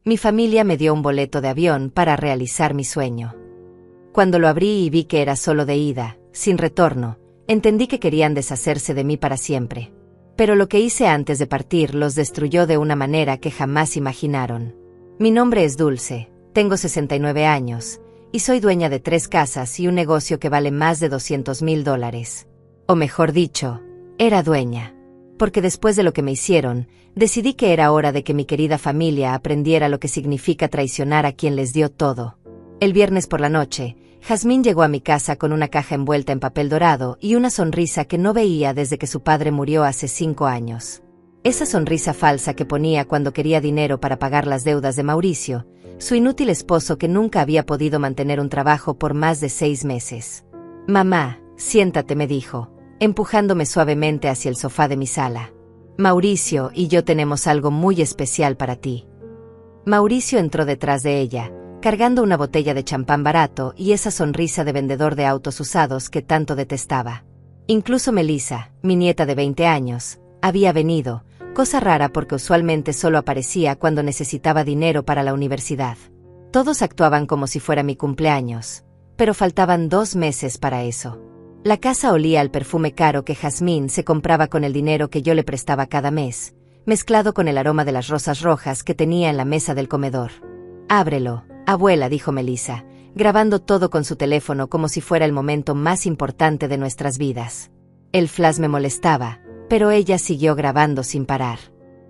Mi familia me dio un boleto de avión para realizar mi sueño. Cuando lo abrí y vi que era solo de ida, sin retorno, entendí que querían deshacerse de mí para siempre. Pero lo que hice antes de partir los destruyó de una manera que jamás imaginaron. Mi nombre es Dulce, tengo 69 años, y soy dueña de 3 casas y un negocio que vale más de $200,000. O mejor dicho, era dueña. Porque después de lo que me hicieron, decidí que era hora de que mi querida familia aprendiera lo que significa traicionar a quien les dio todo. El viernes por la noche, Jazmín llegó a mi casa con una caja envuelta en papel dorado y una sonrisa que no veía desde que su padre murió hace 5 años. Esa sonrisa falsa que ponía cuando quería dinero para pagar las deudas de Mauricio, su inútil esposo que nunca había podido mantener un trabajo por más de 6 meses. «Mamá, siéntate», me dijo, empujándome suavemente hacia el sofá de mi sala. «Mauricio y yo tenemos algo muy especial para ti». Mauricio entró detrás de ella, cargando una botella de champán barato y esa sonrisa de vendedor de autos usados que tanto detestaba. Incluso Melissa, mi nieta de 20 años, había venido, cosa rara porque usualmente solo aparecía cuando necesitaba dinero para la universidad. Todos actuaban como si fuera mi cumpleaños, pero faltaban 2 meses para eso. La casa olía al perfume caro que Jazmín se compraba con el dinero que yo le prestaba cada mes, mezclado con el aroma de las rosas rojas que tenía en la mesa del comedor. «Ábrelo, abuela», dijo Melissa, grabando todo con su teléfono como si fuera el momento más importante de nuestras vidas. El flash me molestaba, pero ella siguió grabando sin parar.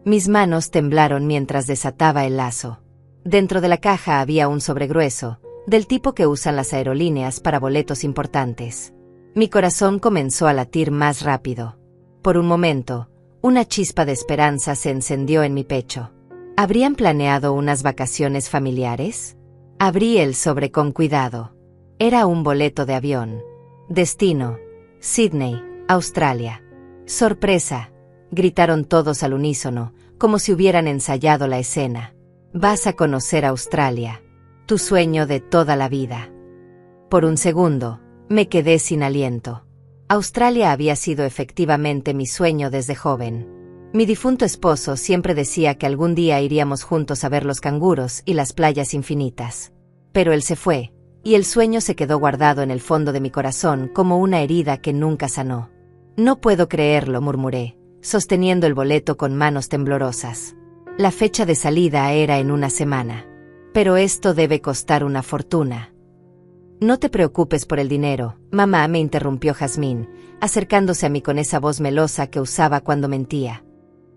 Mis manos temblaron mientras desataba el lazo. Dentro de la caja había un sobre grueso, del tipo que usan las aerolíneas para boletos importantes. Mi corazón comenzó a latir más rápido. Por un momento, una chispa de esperanza se encendió en mi pecho. ¿Habrían planeado unas vacaciones familiares? Abrí el sobre con cuidado. Era un boleto de avión. Destino: Sydney, Australia. «¡Sorpresa!», gritaron todos al unísono, como si hubieran ensayado la escena. «Vas a conocer Australia. Tu sueño de toda la vida». Por un segundo, me quedé sin aliento. Australia había sido efectivamente mi sueño desde joven. Mi difunto esposo siempre decía que algún día iríamos juntos a ver los canguros y las playas infinitas. Pero él se fue, y el sueño se quedó guardado en el fondo de mi corazón como una herida que nunca sanó. «No puedo creerlo», murmuré, sosteniendo el boleto con manos temblorosas. La fecha de salida era en una semana. «Pero esto debe costar una fortuna». «No te preocupes por el dinero, mamá», me interrumpió Jazmín, acercándose a mí con esa voz melosa que usaba cuando mentía.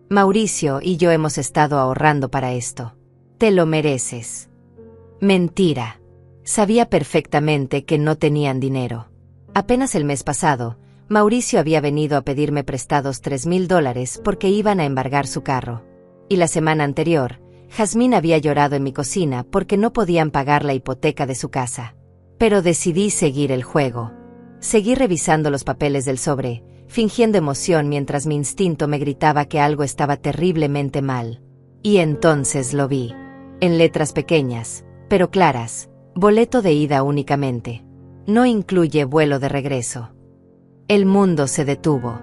«Mauricio y yo hemos estado ahorrando para esto. Te lo mereces». Mentira. Sabía perfectamente que no tenían dinero. Apenas el mes pasado, Mauricio había venido a pedirme prestados $3,000 porque iban a embargar su carro. Y la semana anterior, Jazmín había llorado en mi cocina porque no podían pagar la hipoteca de su casa. Pero decidí seguir el juego. Seguí revisando los papeles del sobre, fingiendo emoción mientras mi instinto me gritaba que algo estaba terriblemente mal. Y entonces lo vi. En letras pequeñas, pero claras: boleto de ida únicamente. No incluye vuelo de regreso. El mundo se detuvo.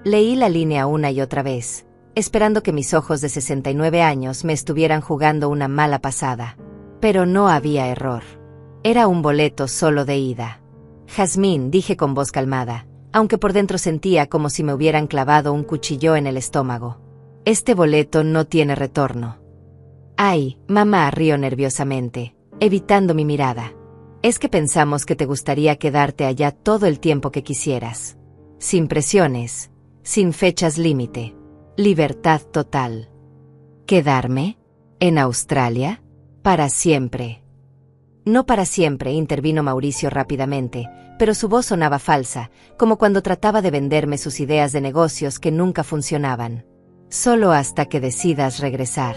Leí la línea una y otra vez, esperando que mis ojos de 69 años me estuvieran jugando una mala pasada. Pero no había error. Era un boleto solo de ida. «Jazmín», dije con voz calmada, aunque por dentro sentía como si me hubieran clavado un cuchillo en el estómago. «Este boleto no tiene retorno». «Ay, mamá», rió nerviosamente, evitando mi mirada. «Es que pensamos que te gustaría quedarte allá todo el tiempo que quisieras. Sin presiones, sin fechas límite. Libertad total». «¿Quedarme? ¿En Australia? Para siempre?» «No para siempre», intervino Mauricio rápidamente, pero su voz sonaba falsa, como cuando trataba de venderme sus ideas de negocios que nunca funcionaban. «Solo hasta que decidas regresar.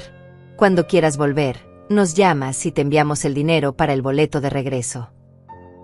Cuando quieras volver, nos llamas y te enviamos el dinero para el boleto de regreso».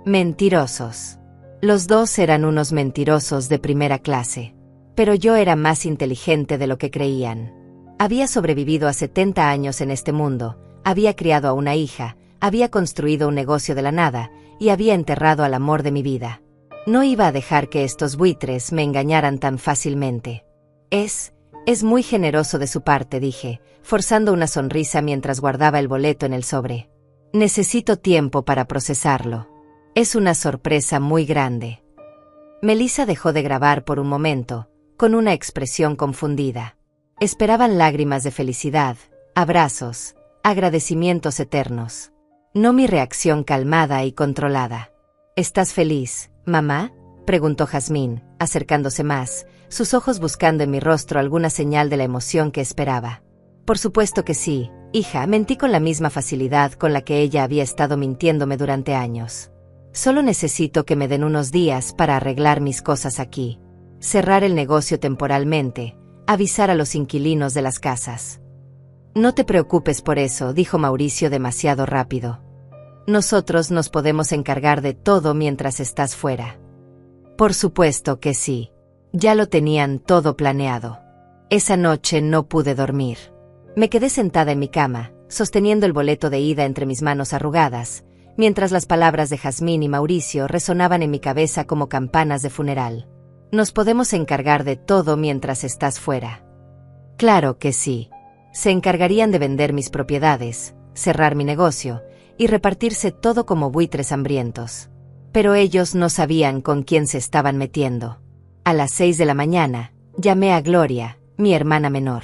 Mentirosos. Los dos eran unos mentirosos de primera clase. Pero yo era más inteligente de lo que creían. Había sobrevivido a 70 años en este mundo, había criado a una hija, había construido un negocio de la nada, y había enterrado al amor de mi vida. No iba a dejar que estos buitres me engañaran tan fácilmente. Es Es muy generoso de su parte, dije, forzando una sonrisa mientras guardaba el boleto en el sobre. Necesito tiempo para procesarlo. Es una sorpresa muy grande. Melissa dejó de grabar por un momento, con una expresión confundida. Esperaban lágrimas de felicidad, abrazos, agradecimientos eternos. No mi reacción calmada y controlada. ¿Estás feliz, mamá?, preguntó Jazmín, acercándose más, sus ojos buscando en mi rostro alguna señal de la emoción que esperaba. Por supuesto que sí, hija, mentí con la misma facilidad con la que ella había estado mintiéndome durante años. Solo necesito que me den unos días para arreglar mis cosas aquí. Cerrar el negocio temporalmente, avisar a los inquilinos de las casas. No te preocupes por eso, dijo Mauricio demasiado rápido. Nosotros nos podemos encargar de todo mientras estás fuera. Por supuesto que sí. Ya lo tenían todo planeado. Esa noche no pude dormir. Me quedé sentada en mi cama, sosteniendo el boleto de ida entre mis manos arrugadas, mientras las palabras de Jazmín y Mauricio resonaban en mi cabeza como campanas de funeral. Nos podemos encargar de todo mientras estás fuera. Claro que sí. Se encargarían de vender mis propiedades, cerrar mi negocio y repartirse todo como buitres hambrientos. Pero ellos no sabían con quién se estaban metiendo. A las 6 de la mañana, llamé a Gloria, mi hermana menor.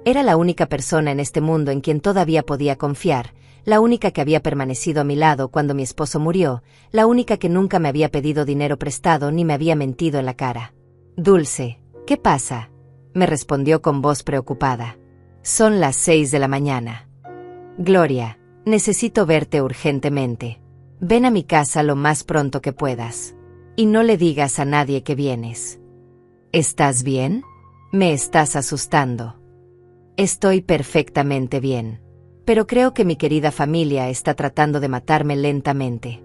Era la única persona en este mundo en quien todavía podía confiar, la única que había permanecido a mi lado cuando mi esposo murió, la única que nunca me había pedido dinero prestado ni me había mentido en la cara. Dulce, ¿qué pasa?, me respondió con voz preocupada. Son las 6 de la mañana. Gloria, necesito verte urgentemente. Ven a mi casa lo más pronto que puedas. Y no le digas a nadie que vienes. ¿Estás bien? Me estás asustando. Estoy perfectamente bien. Pero creo que mi querida familia está tratando de matarme lentamente.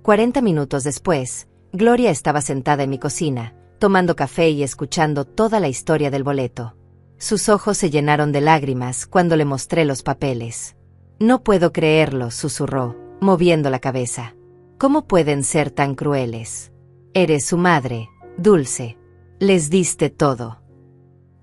40 minutos después, Gloria estaba sentada en mi cocina, tomando café y escuchando toda la historia del boleto. Sus ojos se llenaron de lágrimas cuando le mostré los papeles. No puedo creerlo, susurró, moviendo la cabeza. ¿Cómo pueden ser tan crueles? Eres su madre, Dulce. Les diste todo.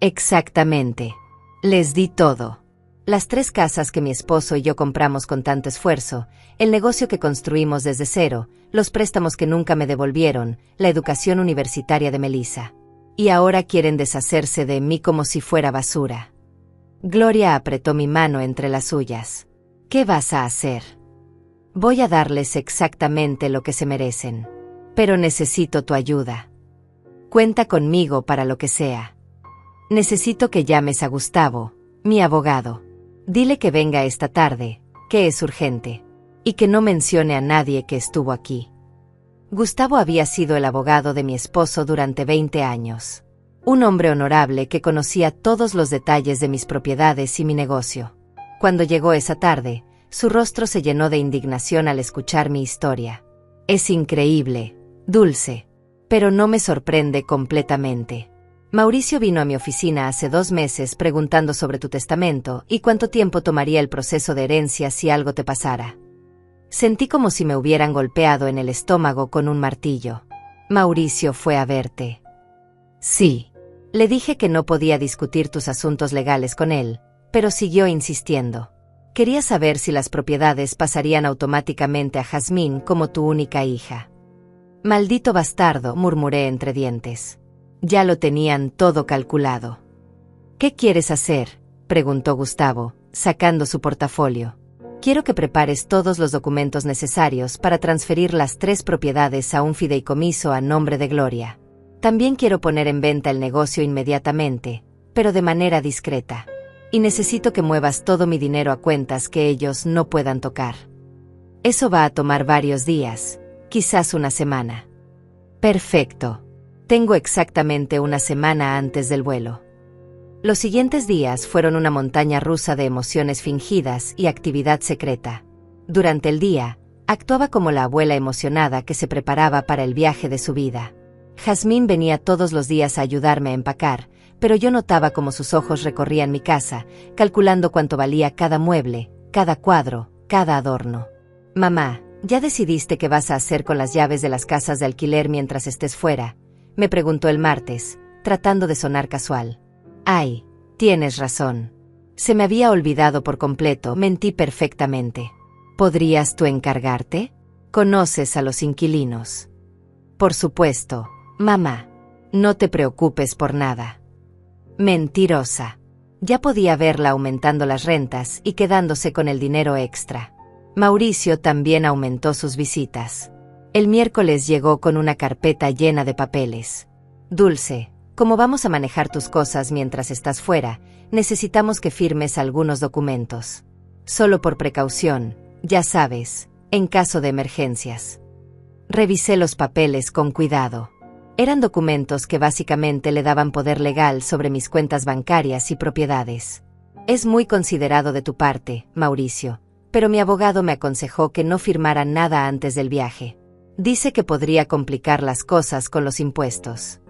Exactamente. Les di todo. Las 3 casas que mi esposo y yo compramos con tanto esfuerzo, el negocio que construimos desde cero, los préstamos que nunca me devolvieron, la educación universitaria de Melissa. Y ahora quieren deshacerse de mí como si fuera basura. Gloria apretó mi mano entre las suyas. ¿Qué vas a hacer? Voy a darles exactamente lo que se merecen. Pero necesito tu ayuda. Cuenta conmigo para lo que sea. Necesito que llames a Gustavo, mi abogado. Dile que venga esta tarde, que es urgente. Y que no mencione a nadie que estuvo aquí. Gustavo había sido el abogado de mi esposo durante 20 años. Un hombre honorable que conocía todos los detalles de mis propiedades y mi negocio. Cuando llegó esa tarde, su rostro se llenó de indignación al escuchar mi historia. Es increíble, Dulce. Pero no me sorprende completamente. Mauricio vino a mi oficina hace 2 meses preguntando sobre tu testamento y cuánto tiempo tomaría el proceso de herencia si algo te pasara. Sentí como si me hubieran golpeado en el estómago con un martillo. Mauricio fue a verte. Sí. Le dije que no podía discutir tus asuntos legales con él, pero siguió insistiendo. Quería saber si las propiedades pasarían automáticamente a Jazmín como tu única hija. Maldito bastardo, murmuré entre dientes. Ya lo tenían todo calculado. ¿Qué quieres hacer?, preguntó Gustavo, sacando su portafolio. Quiero que prepares todos los documentos necesarios para transferir las 3 propiedades a un fideicomiso a nombre de Gloria. También quiero poner en venta el negocio inmediatamente, pero de manera discreta. Y necesito que muevas todo mi dinero a cuentas que ellos no puedan tocar. Eso va a tomar varios días, quizás una semana. Perfecto. Tengo exactamente una semana antes del vuelo. Los siguientes días fueron una montaña rusa de emociones fingidas y actividad secreta. Durante el día, actuaba como la abuela emocionada que se preparaba para el viaje de su vida. Jazmín venía todos los días a ayudarme a empacar, pero yo notaba cómo sus ojos recorrían mi casa, calculando cuánto valía cada mueble, cada cuadro, cada adorno. Mamá, ¿ya decidiste qué vas a hacer con las llaves de las casas de alquiler mientras estés fuera?, me preguntó el martes, tratando de sonar casual. Ay, tienes razón. Se me había olvidado por completo, mentí perfectamente. ¿Podrías tú encargarte? ¿Conoces a los inquilinos? Por supuesto, mamá. No te preocupes por nada. Mentirosa. Ya podía verla aumentando las rentas y quedándose con el dinero extra. Mauricio también aumentó sus visitas. El miércoles llegó con una carpeta llena de papeles. Dulce, como vamos a manejar tus cosas mientras estás fuera, necesitamos que firmes algunos documentos. Solo por precaución, ya sabes, en caso de emergencias. Revisé los papeles con cuidado. Eran documentos que básicamente le daban poder legal sobre mis cuentas bancarias y propiedades. Es muy considerado de tu parte, Mauricio, pero mi abogado me aconsejó que no firmara nada antes del viaje. Dice que podría complicar las cosas con los impuestos.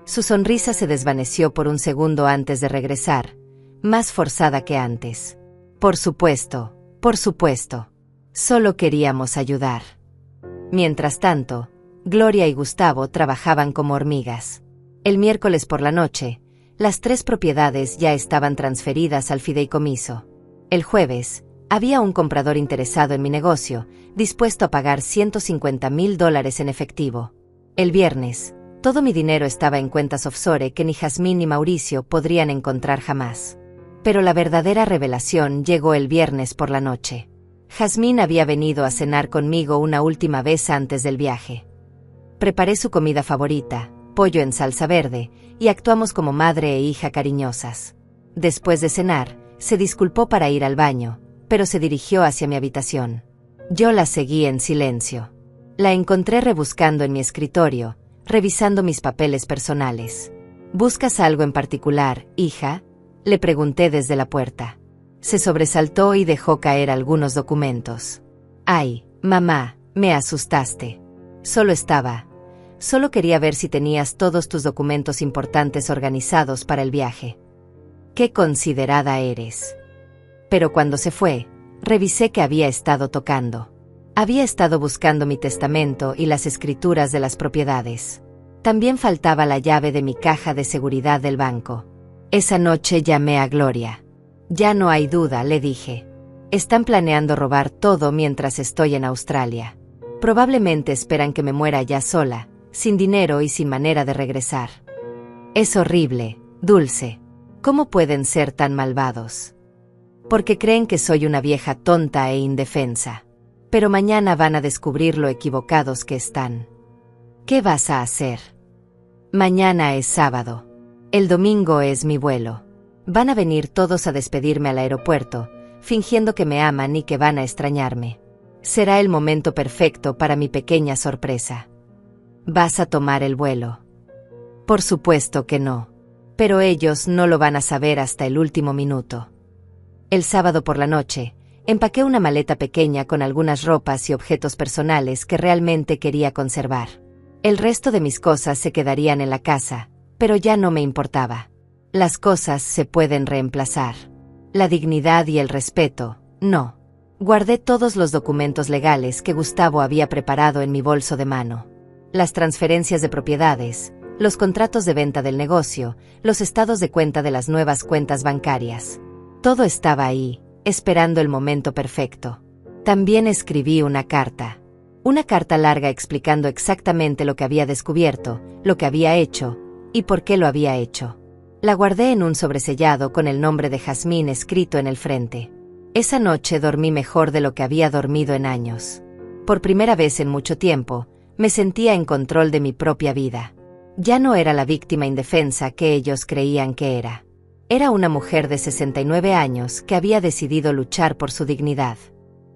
Su sonrisa se desvaneció por un segundo antes de regresar, más forzada que antes. Por supuesto, por supuesto. Solo queríamos ayudar. Mientras tanto, Gloria y Gustavo trabajaban como hormigas. El miércoles por la noche, las 3 propiedades ya estaban transferidas al fideicomiso. El jueves, había un comprador interesado en mi negocio, dispuesto a pagar $150,000 en efectivo. El viernes, todo mi dinero estaba en cuentas offshore que ni Jazmín ni Mauricio podrían encontrar jamás. Pero la verdadera revelación llegó el viernes por la noche. Jazmín había venido a cenar conmigo una última vez antes del viaje. Preparé su comida favorita, pollo en salsa verde, y actuamos como madre e hija cariñosas. Después de cenar, se disculpó para ir al baño, pero se dirigió hacia mi habitación. Yo la seguí en silencio. La encontré rebuscando en mi escritorio, revisando mis papeles personales. ¿Buscas algo en particular, hija?, le pregunté desde la puerta. Se sobresaltó y dejó caer algunos documentos. Ay, mamá, me asustaste. Solo quería ver si tenías todos tus documentos importantes organizados para el viaje. Qué considerada eres. Pero cuando se fue, revisé que había estado tocando. Había estado buscando mi testamento y las escrituras de las propiedades. También faltaba la llave de mi caja de seguridad del banco. Esa noche llamé a Gloria. Ya no hay duda, le dije. Están planeando robar todo mientras estoy en Australia. Probablemente esperan que me muera ya sola, sin dinero y sin manera de regresar. Es horrible, Dulce. ¿Cómo pueden ser tan malvados? Porque creen que soy una vieja tonta e indefensa. Pero mañana van a descubrir lo equivocados que están. ¿Qué vas a hacer? Mañana es sábado. El domingo es mi vuelo. Van a venir todos a despedirme al aeropuerto, fingiendo que me aman y que van a extrañarme. Será el momento perfecto para mi pequeña sorpresa. ¿Vas a tomar el vuelo? Por supuesto que no. Pero ellos no lo van a saber hasta el último minuto. El sábado por la noche, empaqué una maleta pequeña con algunas ropas y objetos personales que realmente quería conservar. El resto de mis cosas se quedarían en la casa, pero ya no me importaba. Las cosas se pueden reemplazar. La dignidad y el respeto, no. Guardé todos los documentos legales que Gustavo había preparado en mi bolso de mano. Las transferencias de propiedades, los contratos de venta del negocio, los estados de cuenta de las nuevas cuentas bancarias. Todo estaba ahí, esperando el momento perfecto. También escribí una carta larga explicando exactamente lo que había descubierto, lo que había hecho, y por qué lo había hecho. La guardé en un sobresellado con el nombre de Jazmín escrito en el frente. Esa noche dormí mejor de lo que había dormido en años. Por primera vez en mucho tiempo, me sentía en control de mi propia vida. Ya no era la víctima indefensa que ellos creían que era. Era una mujer de 69 años que había decidido luchar por su dignidad.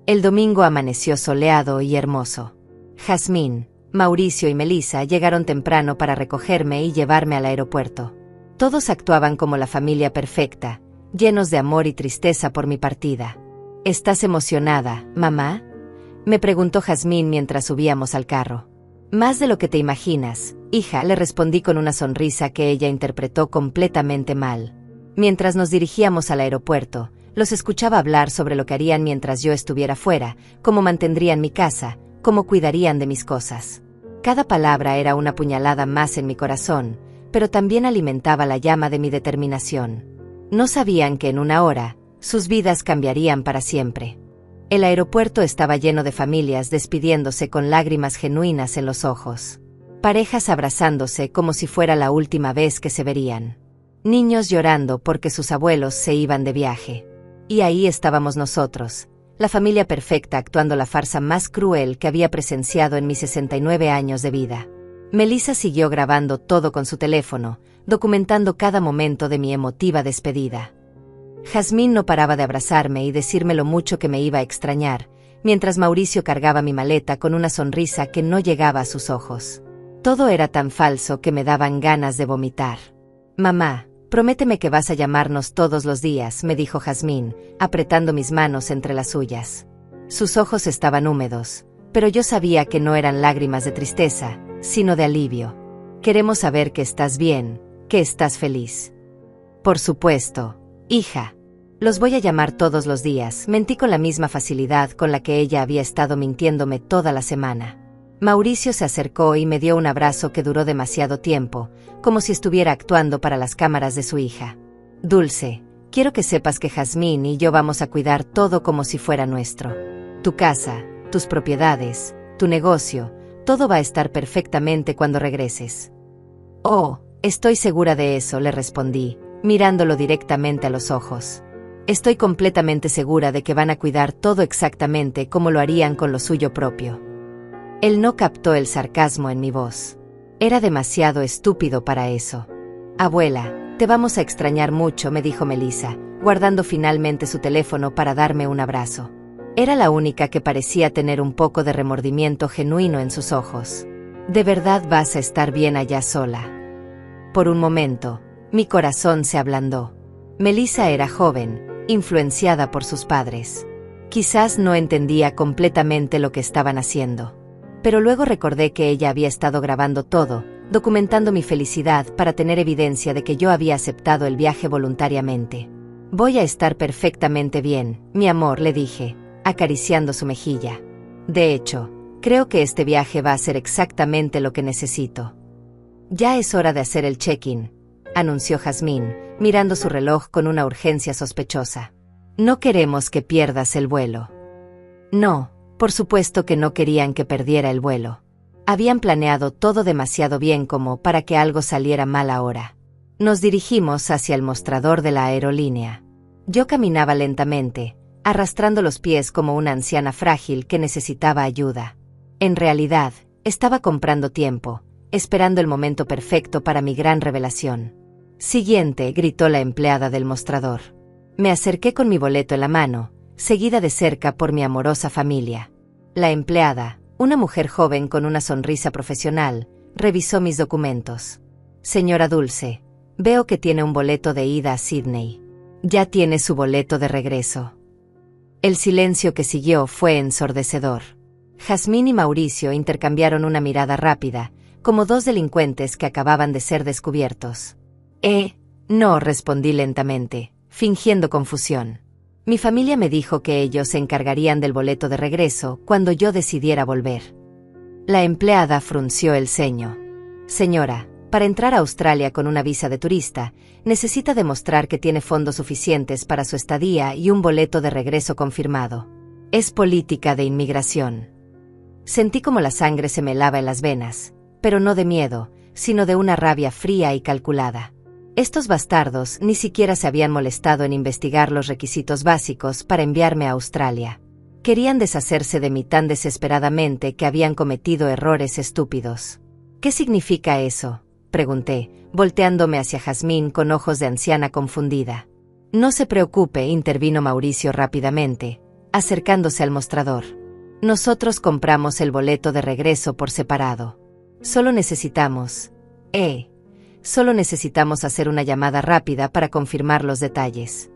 El domingo amaneció soleado y hermoso. Jazmín, Mauricio y Melissa llegaron temprano para recogerme y llevarme al aeropuerto. Todos actuaban como la familia perfecta, llenos de amor y tristeza por mi partida. ¿Estás emocionada, mamá?, me preguntó Jazmín mientras subíamos al carro. Más de lo que te imaginas, hija, le respondí con una sonrisa que ella interpretó completamente mal. Mientras nos dirigíamos al aeropuerto, los escuchaba hablar sobre lo que harían mientras yo estuviera fuera, cómo mantendrían mi casa, cómo cuidarían de mis cosas. Cada palabra era una puñalada más en mi corazón, pero también alimentaba la llama de mi determinación. No sabían que en una hora, sus vidas cambiarían para siempre. El aeropuerto estaba lleno de familias despidiéndose con lágrimas genuinas en los ojos. Parejas abrazándose como si fuera la última vez que se verían. Niños llorando porque sus abuelos se iban de viaje. Y ahí estábamos nosotros, la familia perfecta actuando la farsa más cruel que había presenciado en mis 69 años de vida. Melissa siguió grabando todo con su teléfono, documentando cada momento de mi emotiva despedida. Jazmín no paraba de abrazarme y decirme lo mucho que me iba a extrañar, mientras Mauricio cargaba mi maleta con una sonrisa que no llegaba a sus ojos. Todo era tan falso que me daban ganas de vomitar. «Mamá, prométeme que vas a llamarnos todos los días», me dijo Jazmín, apretando mis manos entre las suyas. Sus ojos estaban húmedos, pero yo sabía que no eran lágrimas de tristeza, sino de alivio. «Queremos saber que estás bien, que estás feliz». «Por supuesto, hija. Los voy a llamar todos los días», mentí con la misma facilidad con la que ella había estado mintiéndome toda la semana. Mauricio se acercó y me dio un abrazo que duró demasiado tiempo, como si estuviera actuando para las cámaras de su hija. «Dulce, quiero que sepas que Jazmín y yo vamos a cuidar todo como si fuera nuestro. Tu casa, tus propiedades, tu negocio, todo va a estar perfectamente cuando regreses». «Oh, estoy segura de eso», le respondí, mirándolo directamente a los ojos. «Estoy completamente segura de que van a cuidar todo exactamente como lo harían con lo suyo propio». Él no captó el sarcasmo en mi voz. Era demasiado estúpido para eso. «Abuela, te vamos a extrañar mucho», me dijo Melissa, guardando finalmente su teléfono para darme un abrazo. Era la única que parecía tener un poco de remordimiento genuino en sus ojos. «¿De verdad vas a estar bien allá sola?» Por un momento, mi corazón se ablandó. Melissa era joven, influenciada por sus padres. Quizás no entendía completamente lo que estaban haciendo. Pero luego recordé que ella había estado grabando todo, documentando mi felicidad para tener evidencia de que yo había aceptado el viaje voluntariamente. «Voy a estar perfectamente bien, mi amor», le dije, acariciando su mejilla. «De hecho, creo que este viaje va a ser exactamente lo que necesito». «Ya es hora de hacer el check-in», anunció Jazmín, mirando su reloj con una urgencia sospechosa. «No queremos que pierdas el vuelo». No, por supuesto que no querían que perdiera el vuelo. Habían planeado todo demasiado bien como para que algo saliera mal ahora. Nos dirigimos hacia el mostrador de la aerolínea. Yo caminaba lentamente, arrastrando los pies como una anciana frágil que necesitaba ayuda. En realidad, estaba comprando tiempo, esperando el momento perfecto para mi gran revelación. «Siguiente», gritó la empleada del mostrador. Me acerqué con mi boleto en la mano, seguida de cerca por mi amorosa familia. La empleada, una mujer joven con una sonrisa profesional, revisó mis documentos. «Señora Dulce, veo que tiene un boleto de ida a Sydney. Ya tiene su boleto de regreso». El silencio que siguió fue ensordecedor. Jazmín y Mauricio intercambiaron una mirada rápida, como dos delincuentes que acababan de ser descubiertos. No», respondí lentamente, fingiendo confusión. Mi familia me dijo que ellos se encargarían del boleto de regreso cuando yo decidiera volver. La empleada frunció el ceño. «Señora, para entrar a Australia con una visa de turista, necesita demostrar que tiene fondos suficientes para su estadía y un boleto de regreso confirmado. Es política de inmigración». Sentí como la sangre se me helaba en las venas, pero no de miedo, sino de una rabia fría y calculada. Estos bastardos ni siquiera se habían molestado en investigar los requisitos básicos para enviarme a Australia. Querían deshacerse de mí tan desesperadamente que habían cometido errores estúpidos. «¿Qué significa eso?», pregunté, volteándome hacia Jazmín con ojos de anciana confundida. «No se preocupe», intervino Mauricio rápidamente, acercándose al mostrador. «Nosotros compramos el boleto de regreso por separado. Solo necesitamos hacer una llamada rápida para confirmar los detalles».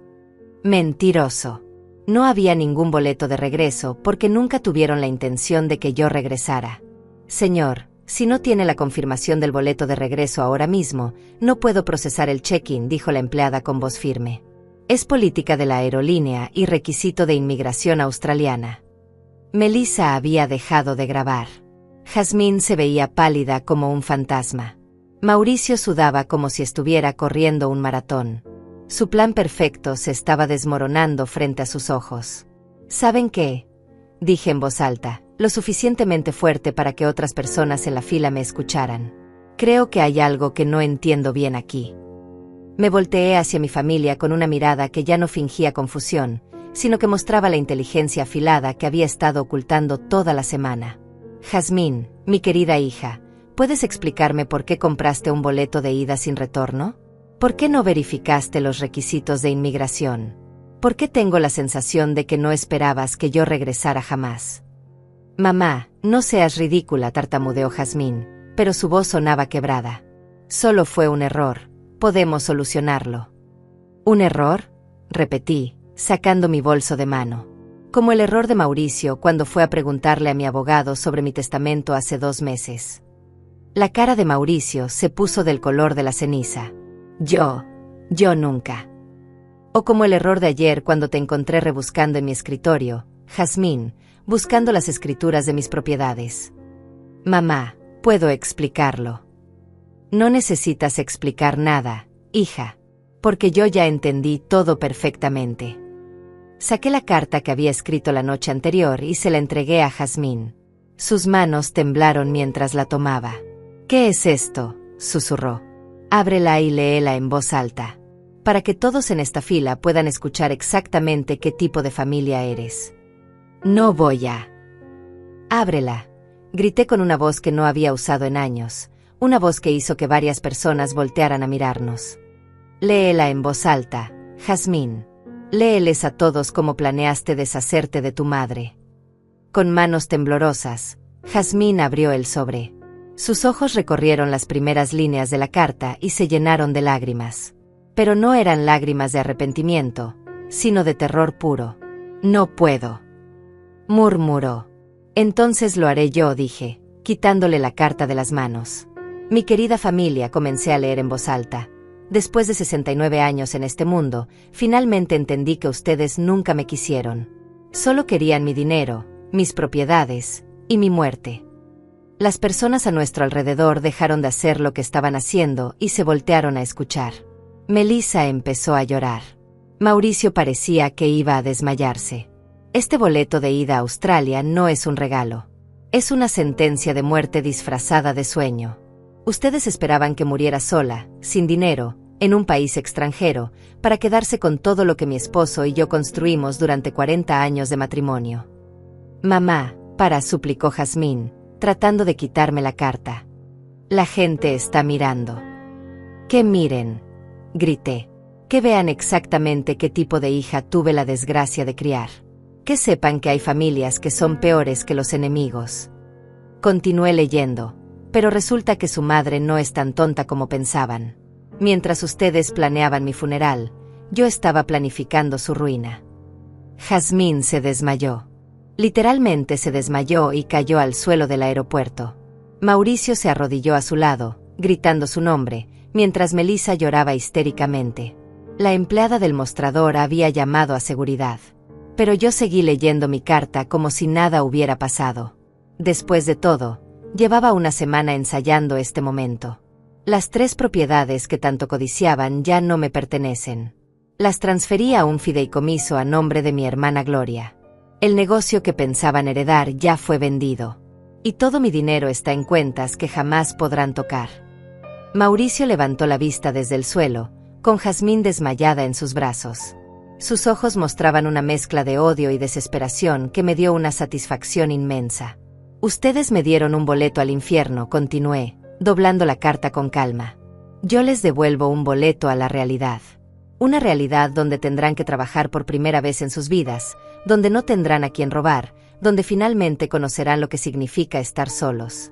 Mentiroso. No había ningún boleto de regreso porque nunca tuvieron la intención de que yo regresara. «Señor, si no tiene la confirmación del boleto de regreso ahora mismo, no puedo procesar el check-in», dijo la empleada con voz firme. «Es política de la aerolínea y requisito de inmigración australiana». Melissa había dejado de grabar. Jazmín se veía pálida como un fantasma. Mauricio sudaba como si estuviera corriendo un maratón. Su plan perfecto se estaba desmoronando frente a sus ojos. ¿Saben qué?, dije en voz alta, lo suficientemente fuerte para que otras personas en la fila me escucharan. Creo que hay algo que no entiendo bien aquí. Me volteé hacia mi familia con una mirada que ya no fingía confusión, sino que mostraba la inteligencia afilada que había estado ocultando toda la semana. Jazmín, mi querida hija, ¿puedes explicarme por qué compraste un boleto de ida sin retorno? ¿Por qué no verificaste los requisitos de inmigración? ¿Por qué tengo la sensación de que no esperabas que yo regresara jamás? Mamá, no seas ridícula, tartamudeó Jazmín, pero su voz sonaba quebrada. Solo fue un error. Podemos solucionarlo. ¿Un error?, repetí, sacando mi bolso de mano. Como el error de Mauricio cuando fue a preguntarle a mi abogado sobre mi testamento hace 2 meses. La cara de Mauricio se puso del color de la ceniza. Yo nunca. O como el error de ayer cuando te encontré rebuscando en mi escritorio, Jazmín, buscando las escrituras de mis propiedades. Mamá, puedo explicarlo. No necesitas explicar nada, hija, porque yo ya entendí todo perfectamente. Saqué la carta que había escrito la noche anterior y se la entregué a Jazmín. Sus manos temblaron mientras la tomaba. ¿Qué es esto?, susurró. Ábrela y léela en voz alta, para que todos en esta fila puedan escuchar exactamente qué tipo de familia eres. No voy a. Ábrela, grité con una voz que no había usado en años, una voz que hizo que varias personas voltearan a mirarnos. Léela en voz alta, Jazmín. Léeles a todos cómo planeaste deshacerte de tu madre. Con manos temblorosas, Jazmín abrió el sobre. Sus ojos recorrieron las primeras líneas de la carta y se llenaron de lágrimas. Pero no eran lágrimas de arrepentimiento, sino de terror puro. No puedo, murmuró. Entonces lo haré yo, dije, quitándole la carta de las manos. Mi querida familia, comencé a leer en voz alta. Después de 69 años en este mundo, finalmente entendí que ustedes nunca me quisieron. Solo querían mi dinero, mis propiedades y mi muerte. Las personas a nuestro alrededor dejaron de hacer lo que estaban haciendo y se voltearon a escuchar. Melissa empezó a llorar. Mauricio parecía que iba a desmayarse. Este boleto de ida a Australia no es un regalo. Es una sentencia de muerte disfrazada de sueño. Ustedes esperaban que muriera sola, sin dinero, en un país extranjero, para quedarse con todo lo que mi esposo y yo construimos durante 40 años de matrimonio. Mamá, suplicó Jazmín, tratando de quitarme la carta. La gente está mirando. Que miren, grité. Que vean exactamente qué tipo de hija tuve la desgracia de criar. Que sepan que hay familias que son peores que los enemigos. Continué leyendo. Pero resulta que su madre no es tan tonta como pensaban. Mientras ustedes planeaban mi funeral, yo estaba planificando su ruina. Jazmín se desmayó. Literalmente se desmayó y cayó al suelo del aeropuerto. Mauricio se arrodilló a su lado, gritando su nombre, mientras Melissa lloraba histéricamente. La empleada del mostrador había llamado a seguridad. Pero yo seguí leyendo mi carta como si nada hubiera pasado. Después de todo, llevaba una semana ensayando este momento. Las 3 propiedades que tanto codiciaban ya no me pertenecen. Las transferí a un fideicomiso a nombre de mi hermana Gloria. El negocio que pensaban heredar ya fue vendido. Y todo mi dinero está en cuentas que jamás podrán tocar. Mauricio levantó la vista desde el suelo, con Jazmín desmayada en sus brazos. Sus ojos mostraban una mezcla de odio y desesperación que me dio una satisfacción inmensa. Ustedes me dieron un boleto al infierno, continué, doblando la carta con calma. Yo les devuelvo un boleto a la realidad. Una realidad donde tendrán que trabajar por primera vez en sus vidas, donde no tendrán a quien robar, donde finalmente conocerán lo que significa estar solos.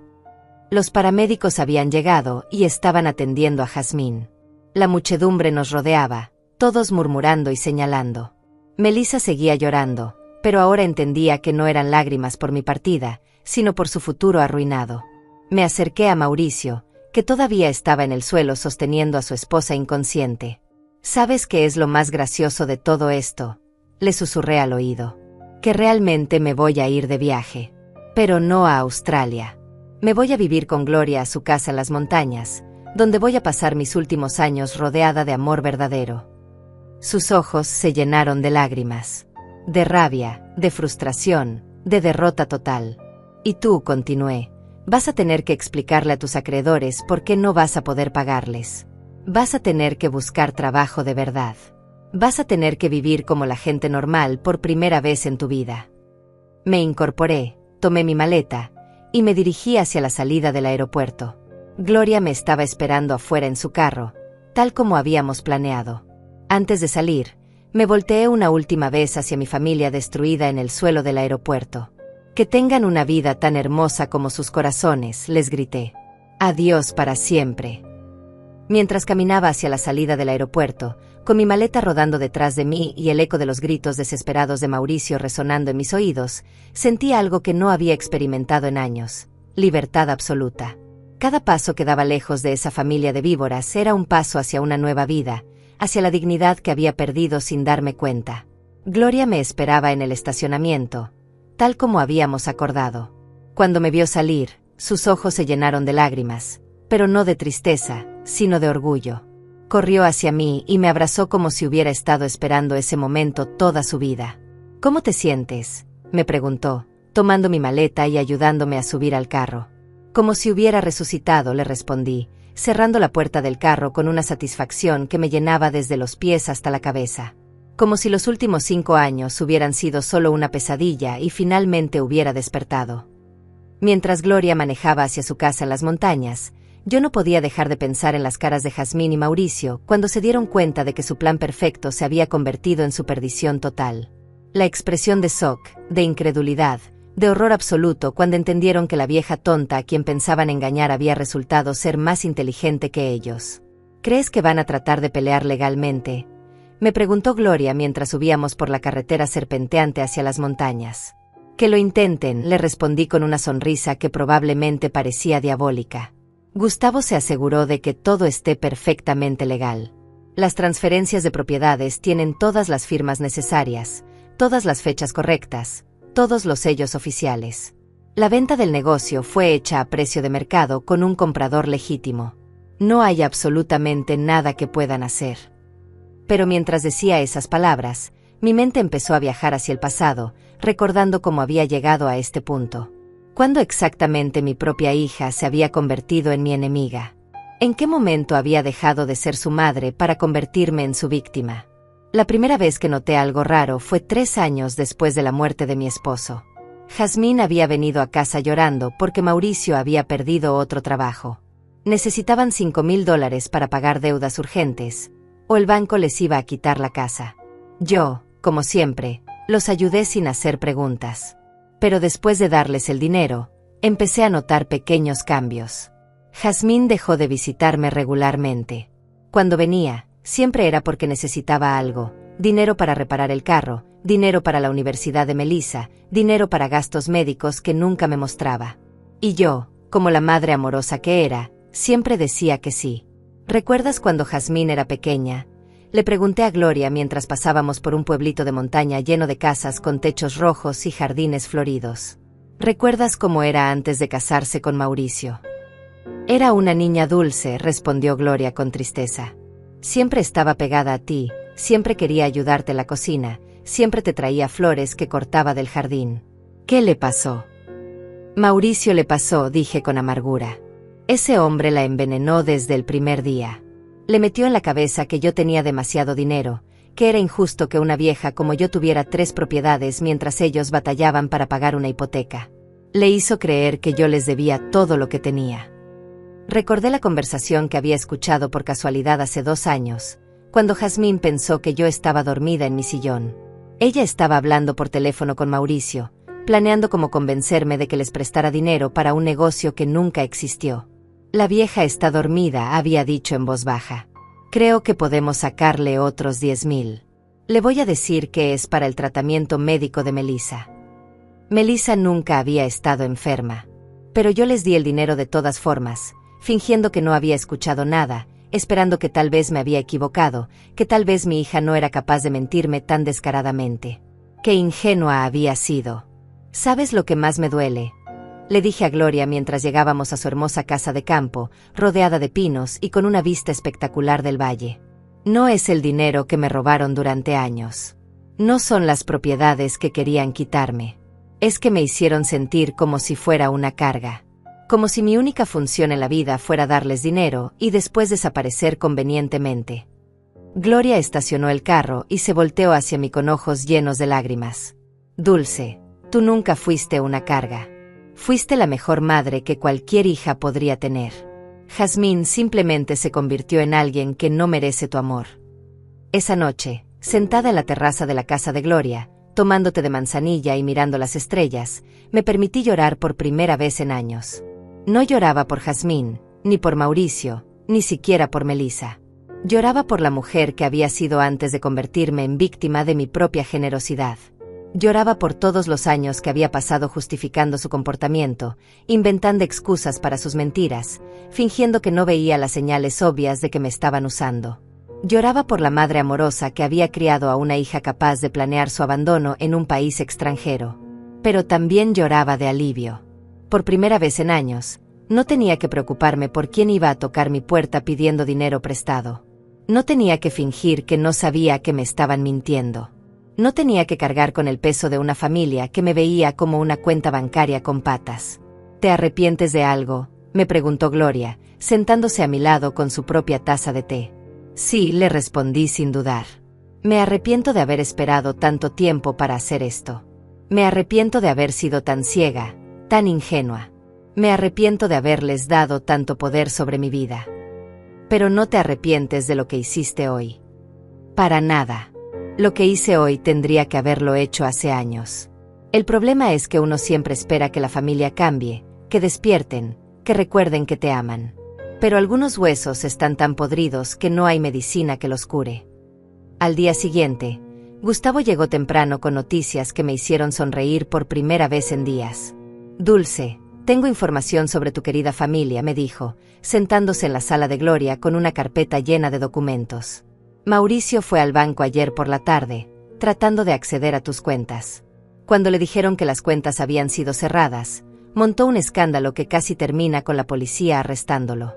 Los paramédicos habían llegado y estaban atendiendo a Jazmín. La muchedumbre nos rodeaba, todos murmurando y señalando. Melissa seguía llorando, pero ahora entendía que no eran lágrimas por mi partida, sino por su futuro arruinado. Me acerqué a Mauricio, que todavía estaba en el suelo sosteniendo a su esposa inconsciente. ¿Sabes qué es lo más gracioso de todo esto?, le susurré al oído. Que realmente me voy a ir de viaje. Pero no a Australia. Me voy a vivir con Gloria a su casa en las montañas, donde voy a pasar mis últimos años rodeada de amor verdadero. Sus ojos se llenaron de lágrimas, de rabia, de frustración, de derrota total. Y tú, continué, vas a tener que explicarle a tus acreedores por qué no vas a poder pagarles. Vas a tener que buscar trabajo de verdad. Vas a tener que vivir como la gente normal por primera vez en tu vida. Me incorporé, tomé mi maleta y me dirigí hacia la salida del aeropuerto. Gloria me estaba esperando afuera en su carro, tal como habíamos planeado. Antes de salir, me volteé una última vez hacia mi familia destruida en el suelo del aeropuerto. Que tengan una vida tan hermosa como sus corazones, les grité. Adiós para siempre. Mientras caminaba hacia la salida del aeropuerto, con mi maleta rodando detrás de mí y el eco de los gritos desesperados de Mauricio resonando en mis oídos, sentí algo que no había experimentado en años: libertad absoluta. Cada paso que daba lejos de esa familia de víboras era un paso hacia una nueva vida, hacia la dignidad que había perdido sin darme cuenta. Gloria me esperaba en el estacionamiento, tal como habíamos acordado. Cuando me vio salir, sus ojos se llenaron de lágrimas, pero no de tristeza, sino de orgullo. Corrió hacia mí y me abrazó como si hubiera estado esperando ese momento toda su vida. ¿Cómo te sientes?, me preguntó, tomando mi maleta y ayudándome a subir al carro. Como si hubiera resucitado, le respondí, cerrando la puerta del carro con una satisfacción que me llenaba desde los pies hasta la cabeza. Como si los últimos 5 años hubieran sido solo una pesadilla y finalmente hubiera despertado. Mientras Gloria manejaba hacia su casa en las montañas, yo no podía dejar de pensar en las caras de Jazmín y Mauricio cuando se dieron cuenta de que su plan perfecto se había convertido en su perdición total. La expresión de shock, de incredulidad, de horror absoluto cuando entendieron que la vieja tonta a quien pensaban engañar había resultado ser más inteligente que ellos. ¿Crees que van a tratar de pelear legalmente?, me preguntó Gloria mientras subíamos por la carretera serpenteante hacia las montañas. Que lo intenten, le respondí con una sonrisa que probablemente parecía diabólica. Gustavo se aseguró de que todo esté perfectamente legal. Las transferencias de propiedades tienen todas las firmas necesarias, todas las fechas correctas, todos los sellos oficiales. La venta del negocio fue hecha a precio de mercado con un comprador legítimo. No hay absolutamente nada que puedan hacer. Pero mientras decía esas palabras, mi mente empezó a viajar hacia el pasado, recordando cómo había llegado a este punto. ¿Cuándo exactamente mi propia hija se había convertido en mi enemiga? ¿En qué momento había dejado de ser su madre para convertirme en su víctima? La primera vez que noté algo raro fue 3 años después de la muerte de mi esposo. Jazmín había venido a casa llorando porque Mauricio había perdido otro trabajo. Necesitaban $5,000 para pagar deudas urgentes, o el banco les iba a quitar la casa. Yo, como siempre, los ayudé sin hacer preguntas. Pero después de darles el dinero, empecé a notar pequeños cambios. Jazmín dejó de visitarme regularmente. Cuando venía, siempre era porque necesitaba algo: dinero para reparar el carro, dinero para la universidad de Melissa, dinero para gastos médicos que nunca me mostraba. Y yo, como la madre amorosa que era, siempre decía que sí. ¿Recuerdas cuando Jazmín era pequeña?, le pregunté a Gloria mientras pasábamos por un pueblito de montaña lleno de casas con techos rojos y jardines floridos. ¿Recuerdas cómo era antes de casarse con Mauricio? Era una niña dulce, respondió Gloria con tristeza. Siempre estaba pegada a ti, siempre quería ayudarte en la cocina, siempre te traía flores que cortaba del jardín. ¿Qué le pasó? Mauricio le pasó, dije con amargura. Ese hombre la envenenó desde el primer día. Le metió en la cabeza que yo tenía demasiado dinero, que era injusto que una vieja como yo tuviera 3 propiedades mientras ellos batallaban para pagar una hipoteca. Le hizo creer que yo les debía todo lo que tenía. Recordé la conversación que había escuchado por casualidad hace 2 años, cuando Jazmín pensó que yo estaba dormida en mi sillón. Ella estaba hablando por teléfono con Mauricio, planeando cómo convencerme de que les prestara dinero para un negocio que nunca existió. La vieja está dormida, había dicho en voz baja. Creo que podemos sacarle otros 10,000. Le voy a decir que es para el tratamiento médico de Melissa. Melissa nunca había estado enferma. Pero yo les di el dinero de todas formas, fingiendo que no había escuchado nada, esperando que tal vez me había equivocado, que tal vez mi hija no era capaz de mentirme tan descaradamente. Qué ingenua había sido. ¿Sabes lo que más me duele? le dije a Gloria mientras llegábamos a su hermosa casa de campo, rodeada de pinos y con una vista espectacular del valle. No es el dinero que me robaron durante años. No son las propiedades que querían quitarme. Es que me hicieron sentir como si fuera una carga. Como si mi única función en la vida fuera darles dinero y después desaparecer convenientemente. Gloria estacionó el carro y se volteó hacia mí con ojos llenos de lágrimas. Dulce, tú nunca fuiste una carga. Fuiste la mejor madre que cualquier hija podría tener. Jazmín simplemente se convirtió en alguien que no merece tu amor. Esa noche, sentada en la terraza de la casa de Gloria, tomando té de manzanilla y mirando las estrellas, me permití llorar por primera vez en años. No lloraba por Jazmín, ni por Mauricio, ni siquiera por Melissa. Lloraba por la mujer que había sido antes de convertirme en víctima de mi propia generosidad. Lloraba por todos los años que había pasado justificando su comportamiento, inventando excusas para sus mentiras, fingiendo que no veía las señales obvias de que me estaban usando. Lloraba por la madre amorosa que había criado a una hija capaz de planear su abandono en un país extranjero. Pero también lloraba de alivio. Por primera vez en años, no tenía que preocuparme por quién iba a tocar mi puerta pidiendo dinero prestado. No tenía que fingir que no sabía que me estaban mintiendo. No tenía que cargar con el peso de una familia que me veía como una cuenta bancaria con patas. ¿Te arrepientes de algo?, me preguntó Gloria, sentándose a mi lado con su propia taza de té. Sí, le respondí sin dudar. Me arrepiento de haber esperado tanto tiempo para hacer esto. Me arrepiento de haber sido tan ciega, tan ingenua. Me arrepiento de haberles dado tanto poder sobre mi vida. Pero no te arrepientes de lo que hiciste hoy. Para nada. Lo que hice hoy tendría que haberlo hecho hace años. El problema es que uno siempre espera que la familia cambie, que despierten, que recuerden que te aman. Pero algunos huesos están tan podridos que no hay medicina que los cure. Al día siguiente, Gustavo llegó temprano con noticias que me hicieron sonreír por primera vez en días. Dulce, tengo información sobre tu querida familia, me dijo, sentándose en la sala de Gloria con una carpeta llena de documentos. Mauricio fue al banco ayer por la tarde, tratando de acceder a tus cuentas. Cuando le dijeron que las cuentas habían sido cerradas, montó un escándalo que casi termina con la policía arrestándolo.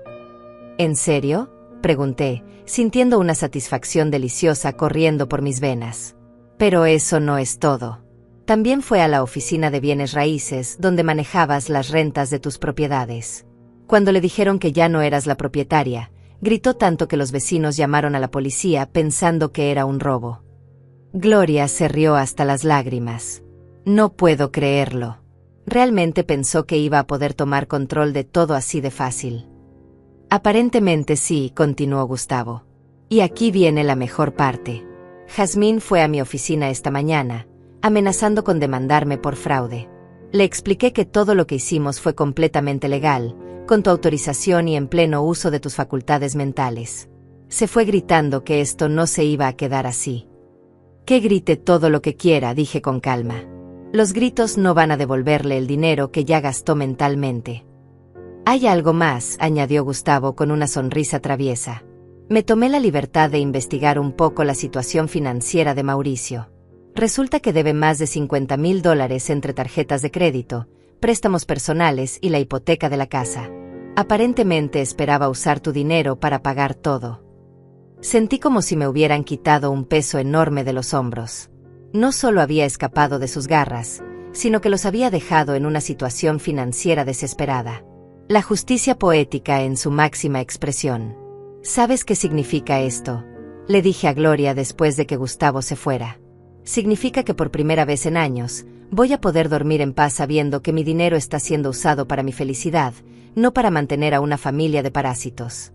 ¿En serio?, pregunté, sintiendo una satisfacción deliciosa corriendo por mis venas. Pero eso no es todo. También fue a la oficina de bienes raíces donde manejabas las rentas de tus propiedades. Cuando le dijeron que ya no eras la propietaria, gritó tanto que los vecinos llamaron a la policía pensando que era un robo. Gloria se rió hasta las lágrimas. No puedo creerlo. Realmente pensó que iba a poder tomar control de todo así de fácil. Aparentemente sí, continuó Gustavo. Y aquí viene la mejor parte. Jazmín fue a mi oficina esta mañana, amenazando con demandarme por fraude. Le expliqué que todo lo que hicimos fue completamente legal, con tu autorización y en pleno uso de tus facultades mentales. Se fue gritando que esto no se iba a quedar así. Que grite todo lo que quiera, dije con calma. Los gritos no van a devolverle el dinero que ya gastó mentalmente. Hay algo más, añadió Gustavo con una sonrisa traviesa. Me tomé la libertad de investigar un poco la situación financiera de Mauricio. Resulta que debe más de $50,000 entre tarjetas de crédito, préstamos personales y la hipoteca de la casa. Aparentemente esperaba usar tu dinero para pagar todo. Sentí como si me hubieran quitado un peso enorme de los hombros. No solo había escapado de sus garras, sino que los había dejado en una situación financiera desesperada. La justicia poética en su máxima expresión. ¿Sabes qué significa esto?, le dije a Gloria después de que Gustavo se fuera. Significa que por primera vez en años, voy a poder dormir en paz sabiendo que mi dinero está siendo usado para mi felicidad, no para mantener a una familia de parásitos.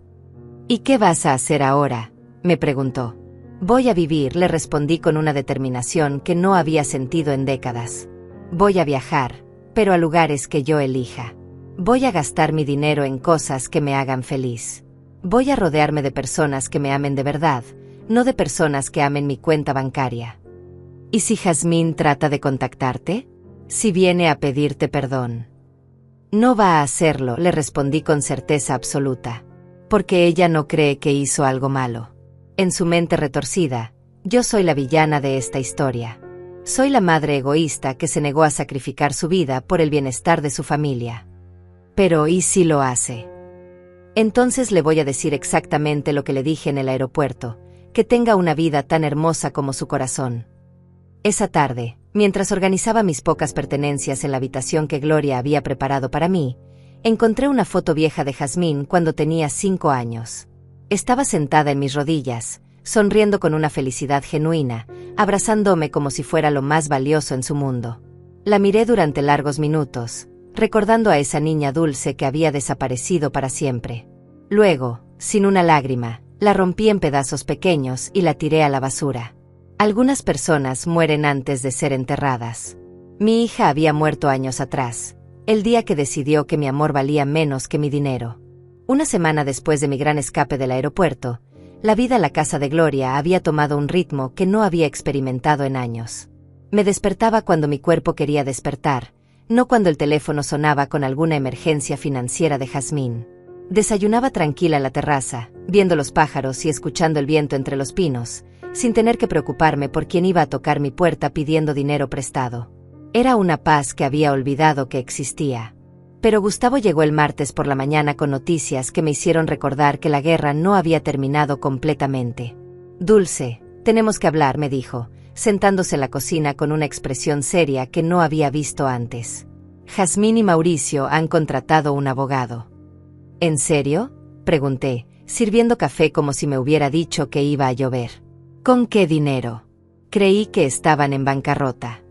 ¿Y qué vas a hacer ahora?, me preguntó. Voy a vivir, le respondí con una determinación que no había sentido en décadas. Voy a viajar, pero a lugares que yo elija. Voy a gastar mi dinero en cosas que me hagan feliz. Voy a rodearme de personas que me amen de verdad, no de personas que amen mi cuenta bancaria. ¿Y si Jazmín trata de contactarte? Si viene a pedirte perdón. No va a hacerlo, le respondí con certeza absoluta. Porque ella no cree que hizo algo malo. En su mente retorcida, yo soy la villana de esta historia. Soy la madre egoísta que se negó a sacrificar su vida por el bienestar de su familia. Pero ¿y si lo hace? Entonces le voy a decir exactamente lo que le dije en el aeropuerto, que tenga una vida tan hermosa como su corazón. Esa tarde, mientras organizaba mis pocas pertenencias en la habitación que Gloria había preparado para mí, encontré una foto vieja de Jazmín cuando tenía 5 años. Estaba sentada en mis rodillas, sonriendo con una felicidad genuina, abrazándome como si fuera lo más valioso en su mundo. La miré durante largos minutos, recordando a esa niña dulce que había desaparecido para siempre. Luego, sin una lágrima, la rompí en pedazos pequeños y la tiré a la basura. Algunas personas mueren antes de ser enterradas. Mi hija había muerto años atrás, el día que decidió que mi amor valía menos que mi dinero. Una semana después de mi gran escape del aeropuerto, la vida en la casa de Gloria había tomado un ritmo que no había experimentado en años. Me despertaba cuando mi cuerpo quería despertar, no cuando el teléfono sonaba con alguna emergencia financiera de Jazmín. Desayunaba tranquila en la terraza, viendo los pájaros y escuchando el viento entre los pinos, sin tener que preocuparme por quién iba a tocar mi puerta pidiendo dinero prestado. Era una paz que había olvidado que existía. Pero Gustavo llegó el martes por la mañana con noticias que me hicieron recordar que la guerra no había terminado completamente. Dulce, tenemos que hablar, me dijo, sentándose en la cocina con una expresión seria que no había visto antes. Jazmín y Mauricio han contratado un abogado. ¿En serio?, pregunté, sirviendo café como si me hubiera dicho que iba a llover. ¿Con qué dinero? Creí que estaban en bancarrota.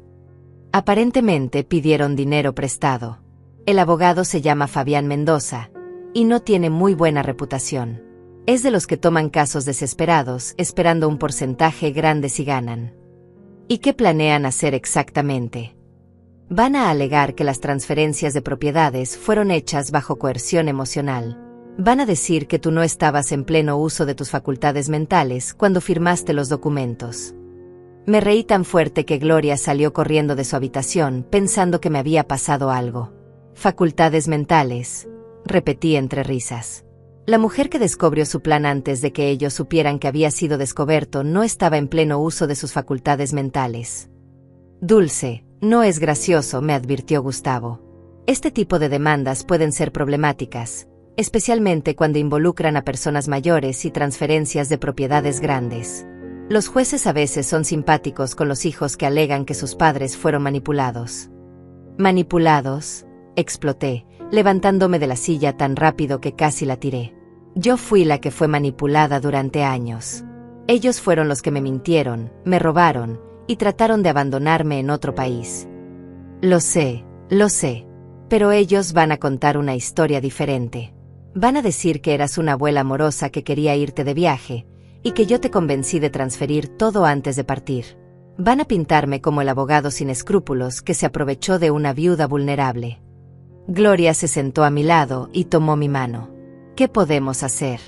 Aparentemente pidieron dinero prestado. El abogado se llama Fabián Mendoza, y no tiene muy buena reputación. Es de los que toman casos desesperados, esperando un porcentaje grande si ganan. ¿Y qué planean hacer exactamente? Van a alegar que las transferencias de propiedades fueron hechas bajo coerción emocional. Van a decir que tú no estabas en pleno uso de tus facultades mentales cuando firmaste los documentos. Me reí tan fuerte que Gloria salió corriendo de su habitación pensando que me había pasado algo. Facultades mentales, repetí entre risas. La mujer que descubrió su plan antes de que ellos supieran que había sido descubierto no estaba en pleno uso de sus facultades mentales. Dulce, no es gracioso, me advirtió Gustavo. Este tipo de demandas pueden ser problemáticas, especialmente cuando involucran a personas mayores y transferencias de propiedades grandes. Los jueces a veces son simpáticos con los hijos que alegan que sus padres fueron manipulados. ¿Manipulados?, exploté, levantándome de la silla tan rápido que casi la tiré. Yo fui la que fue manipulada durante años. Ellos fueron los que me mintieron, me robaron, y trataron de abandonarme en otro país. Lo sé, pero ellos van a contar una historia diferente. Van a decir que eras una abuela amorosa que quería irte de viaje, y que yo te convencí de transferir todo antes de partir. Van a pintarme como el abogado sin escrúpulos que se aprovechó de una viuda vulnerable. Gloria se sentó a mi lado y tomó mi mano. ¿Qué podemos hacer?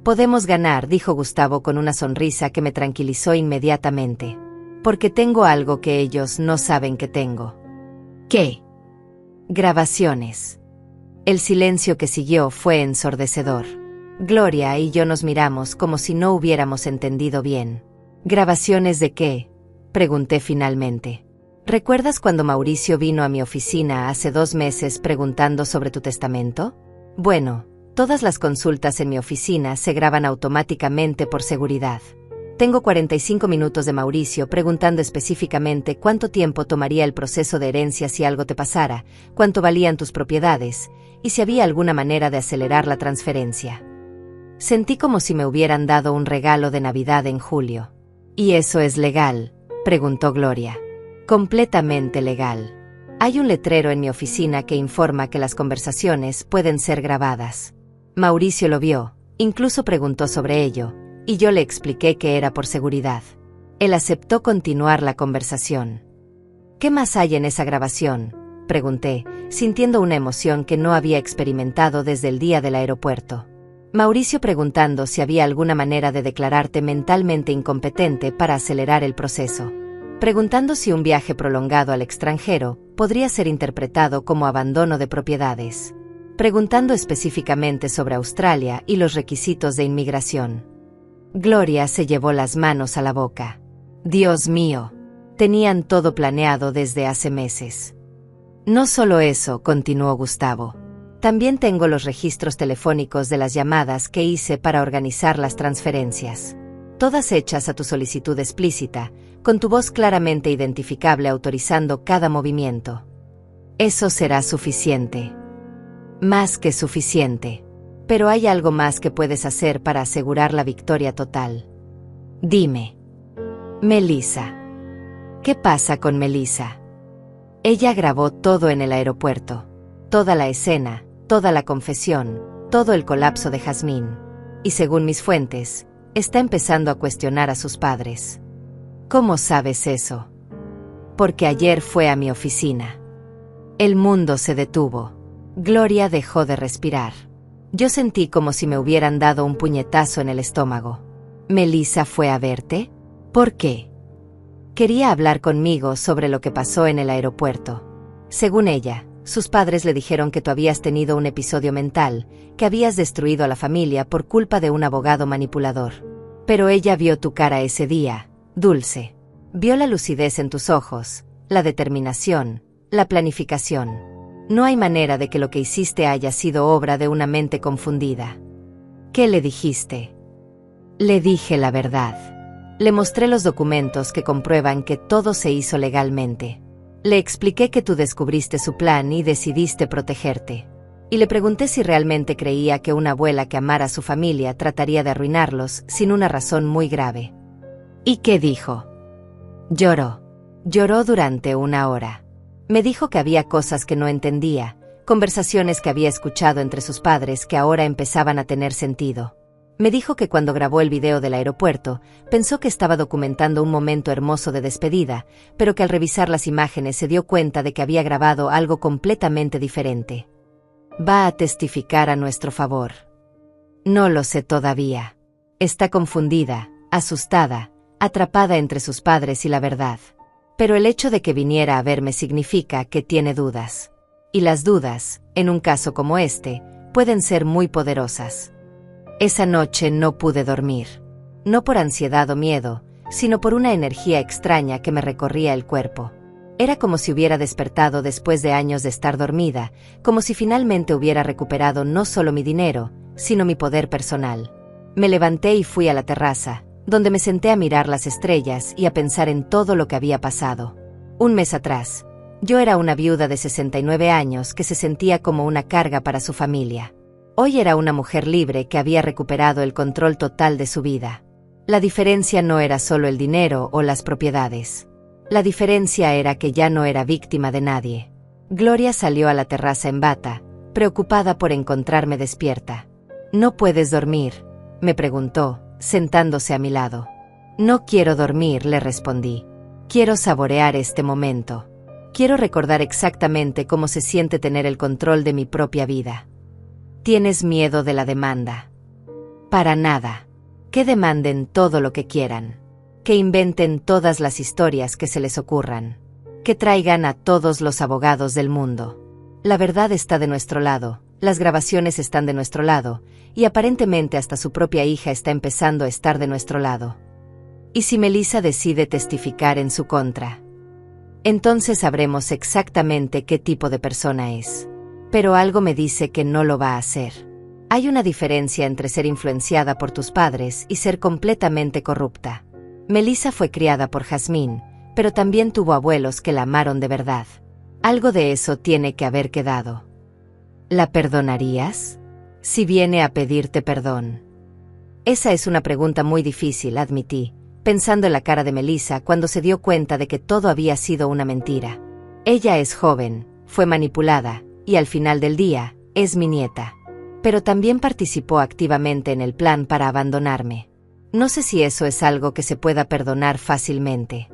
Podemos ganar, dijo Gustavo con una sonrisa que me tranquilizó inmediatamente. Porque tengo algo que ellos no saben que tengo. ¿Qué? Grabaciones. El silencio que siguió fue ensordecedor. Gloria y yo nos miramos como si no hubiéramos entendido bien. ¿Grabaciones de qué?, pregunté finalmente. ¿Recuerdas cuando Mauricio vino a mi oficina hace 2 meses preguntando sobre tu testamento? Bueno, todas las consultas en mi oficina se graban automáticamente por seguridad. Tengo 45 minutos de Mauricio preguntando específicamente cuánto tiempo tomaría el proceso de herencia si algo te pasara, cuánto valían tus propiedades, y si había alguna manera de acelerar la transferencia. Sentí como si me hubieran dado un regalo de Navidad en julio. ¿Y eso es legal?, preguntó Gloria. Completamente legal. Hay un letrero en mi oficina que informa que las conversaciones pueden ser grabadas. Mauricio lo vio, incluso preguntó sobre ello, y yo le expliqué que era por seguridad. Él aceptó continuar la conversación. ¿Qué más hay en esa grabación?, pregunté, sintiendo una emoción que no había experimentado desde el día del aeropuerto. Mauricio preguntando si había alguna manera de declararte mentalmente incompetente para acelerar el proceso. Preguntando si un viaje prolongado al extranjero podría ser interpretado como abandono de propiedades. Preguntando específicamente sobre Australia y los requisitos de inmigración. Gloria se llevó las manos a la boca. Dios mío. Tenían todo planeado desde hace meses. No solo eso, continuó Gustavo. También tengo los registros telefónicos de las llamadas que hice para organizar las transferencias. Todas hechas a tu solicitud explícita, con tu voz claramente identificable autorizando cada movimiento. Eso será suficiente. Más que suficiente. Pero hay algo más que puedes hacer para asegurar la victoria total. Dime. Melissa. ¿Qué pasa con Melissa? Ella grabó todo en el aeropuerto. Toda la escena, toda la confesión, todo el colapso de Jazmín. Y según mis fuentes, está empezando a cuestionar a sus padres. ¿Cómo sabes eso? Porque ayer fue a mi oficina. El mundo se detuvo. Gloria dejó de respirar. Yo sentí como si me hubieran dado un puñetazo en el estómago. ¿Melissa fue a verte? ¿Por qué? Quería hablar conmigo sobre lo que pasó en el aeropuerto. Según ella, sus padres le dijeron que tú habías tenido un episodio mental, que habías destruido a la familia por culpa de un abogado manipulador. Pero ella vio tu cara ese día, Dulce. Vio la lucidez en tus ojos, la determinación, la planificación. No hay manera de que lo que hiciste haya sido obra de una mente confundida. ¿Qué le dijiste? Le dije la verdad. Le mostré los documentos que comprueban que todo se hizo legalmente. Le expliqué que tú descubriste su plan y decidiste protegerte. Y le pregunté si realmente creía que una abuela que amara a su familia trataría de arruinarlos sin una razón muy grave. ¿Y qué dijo? Lloró. Lloró durante 1 hora. Me dijo que había cosas que no entendía, conversaciones que había escuchado entre sus padres que ahora empezaban a tener sentido. Me dijo que cuando grabó el video del aeropuerto, pensó que estaba documentando un momento hermoso de despedida, pero que al revisar las imágenes se dio cuenta de que había grabado algo completamente diferente. Va a testificar a nuestro favor. No lo sé todavía. Está confundida, asustada, atrapada entre sus padres y la verdad. Pero el hecho de que viniera a verme significa que tiene dudas. Y las dudas, en un caso como este, pueden ser muy poderosas. Esa noche no pude dormir. No por ansiedad o miedo, sino por una energía extraña que me recorría el cuerpo. Era como si hubiera despertado después de años de estar dormida, como si finalmente hubiera recuperado no solo mi dinero, sino mi poder personal. Me levanté y fui a la terraza, donde me senté a mirar las estrellas y a pensar en todo lo que había pasado. 1 mes atrás, yo era una viuda de 69 años que se sentía como una carga para su familia. Hoy era una mujer libre que había recuperado el control total de su vida. La diferencia no era solo el dinero o las propiedades. La diferencia era que ya no era víctima de nadie. Gloria salió a la terraza en bata, preocupada por encontrarme despierta. ¿No puedes dormir?, me preguntó, sentándose a mi lado. No quiero dormir, le respondí. Quiero saborear este momento. Quiero recordar exactamente cómo se siente tener el control de mi propia vida. ¿Tienes miedo de la demanda? Para nada. Que demanden todo lo que quieran. Que inventen todas las historias que se les ocurran. Que traigan a todos los abogados del mundo. La verdad está de nuestro lado, las grabaciones están de nuestro lado, y aparentemente hasta su propia hija está empezando a estar de nuestro lado. ¿Y si Melissa decide testificar en su contra? Entonces sabremos exactamente qué tipo de persona es. Pero algo me dice que no lo va a hacer. Hay una diferencia entre ser influenciada por tus padres y ser completamente corrupta. Melissa fue criada por Jazmín, pero también tuvo abuelos que la amaron de verdad. Algo de eso tiene que haber quedado. ¿La perdonarías? Si viene a pedirte perdón. Esa es una pregunta muy difícil, admití, pensando en la cara de Melissa cuando se dio cuenta de que todo había sido una mentira. Ella es joven, fue manipulada, y al final del día, es mi nieta. Pero también participó activamente en el plan para abandonarme. No sé si eso es algo que se pueda perdonar fácilmente.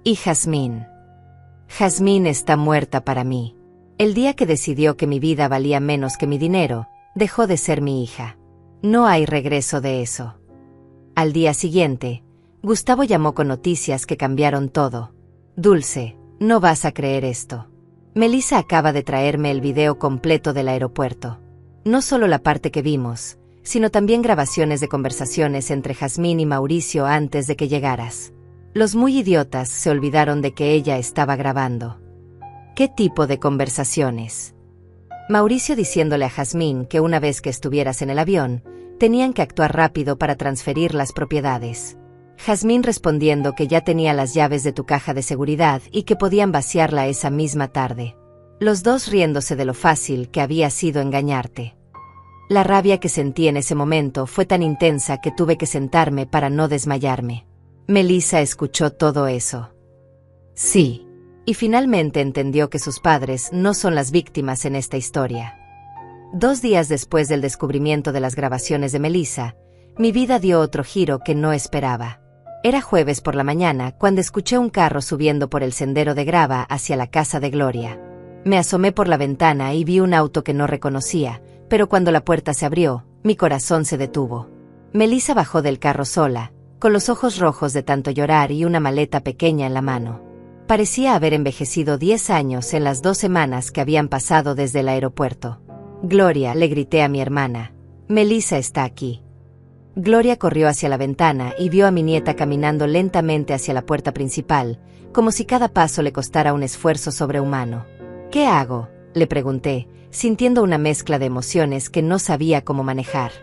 ¿Y Jazmín? Jazmín está muerta para mí. El día que decidió que mi vida valía menos que mi dinero, dejó de ser mi hija. No hay regreso de eso. Al día siguiente, Gustavo llamó con noticias que cambiaron todo. Dulce, no vas a creer esto. Melissa acaba de traerme el video completo del aeropuerto. No solo la parte que vimos, sino también grabaciones de conversaciones entre Jazmín y Mauricio antes de que llegaras. Los muy idiotas se olvidaron de que ella estaba grabando. ¿Qué tipo de conversaciones? Mauricio diciéndole a Jazmín que una vez que estuvieras en el avión, tenían que actuar rápido para transferir las propiedades. Jazmín respondiendo que ya tenía las llaves de tu caja de seguridad y que podían vaciarla esa misma tarde. Los dos riéndose de lo fácil que había sido engañarte. La rabia que sentí en ese momento fue tan intensa que tuve que sentarme para no desmayarme. Melissa escuchó todo eso. Sí. Y finalmente entendió que sus padres no son las víctimas en esta historia. 2 días después del descubrimiento de las grabaciones de Melissa, mi vida dio otro giro que no esperaba. Era jueves por la mañana cuando escuché un carro subiendo por el sendero de grava hacia la casa de Gloria. Me asomé por la ventana y vi un auto que no reconocía, pero cuando la puerta se abrió, mi corazón se detuvo. Melissa bajó del carro sola, con los ojos rojos de tanto llorar y una maleta pequeña en la mano. Parecía haber envejecido 10 años en las 2 semanas que habían pasado desde el aeropuerto. Gloria, le grité a mi hermana. Melissa está aquí. Gloria corrió hacia la ventana y vio a mi nieta caminando lentamente hacia la puerta principal, como si cada paso le costara un esfuerzo sobrehumano. ¿Qué hago?, le pregunté, sintiendo una mezcla de emociones que no sabía cómo manejar.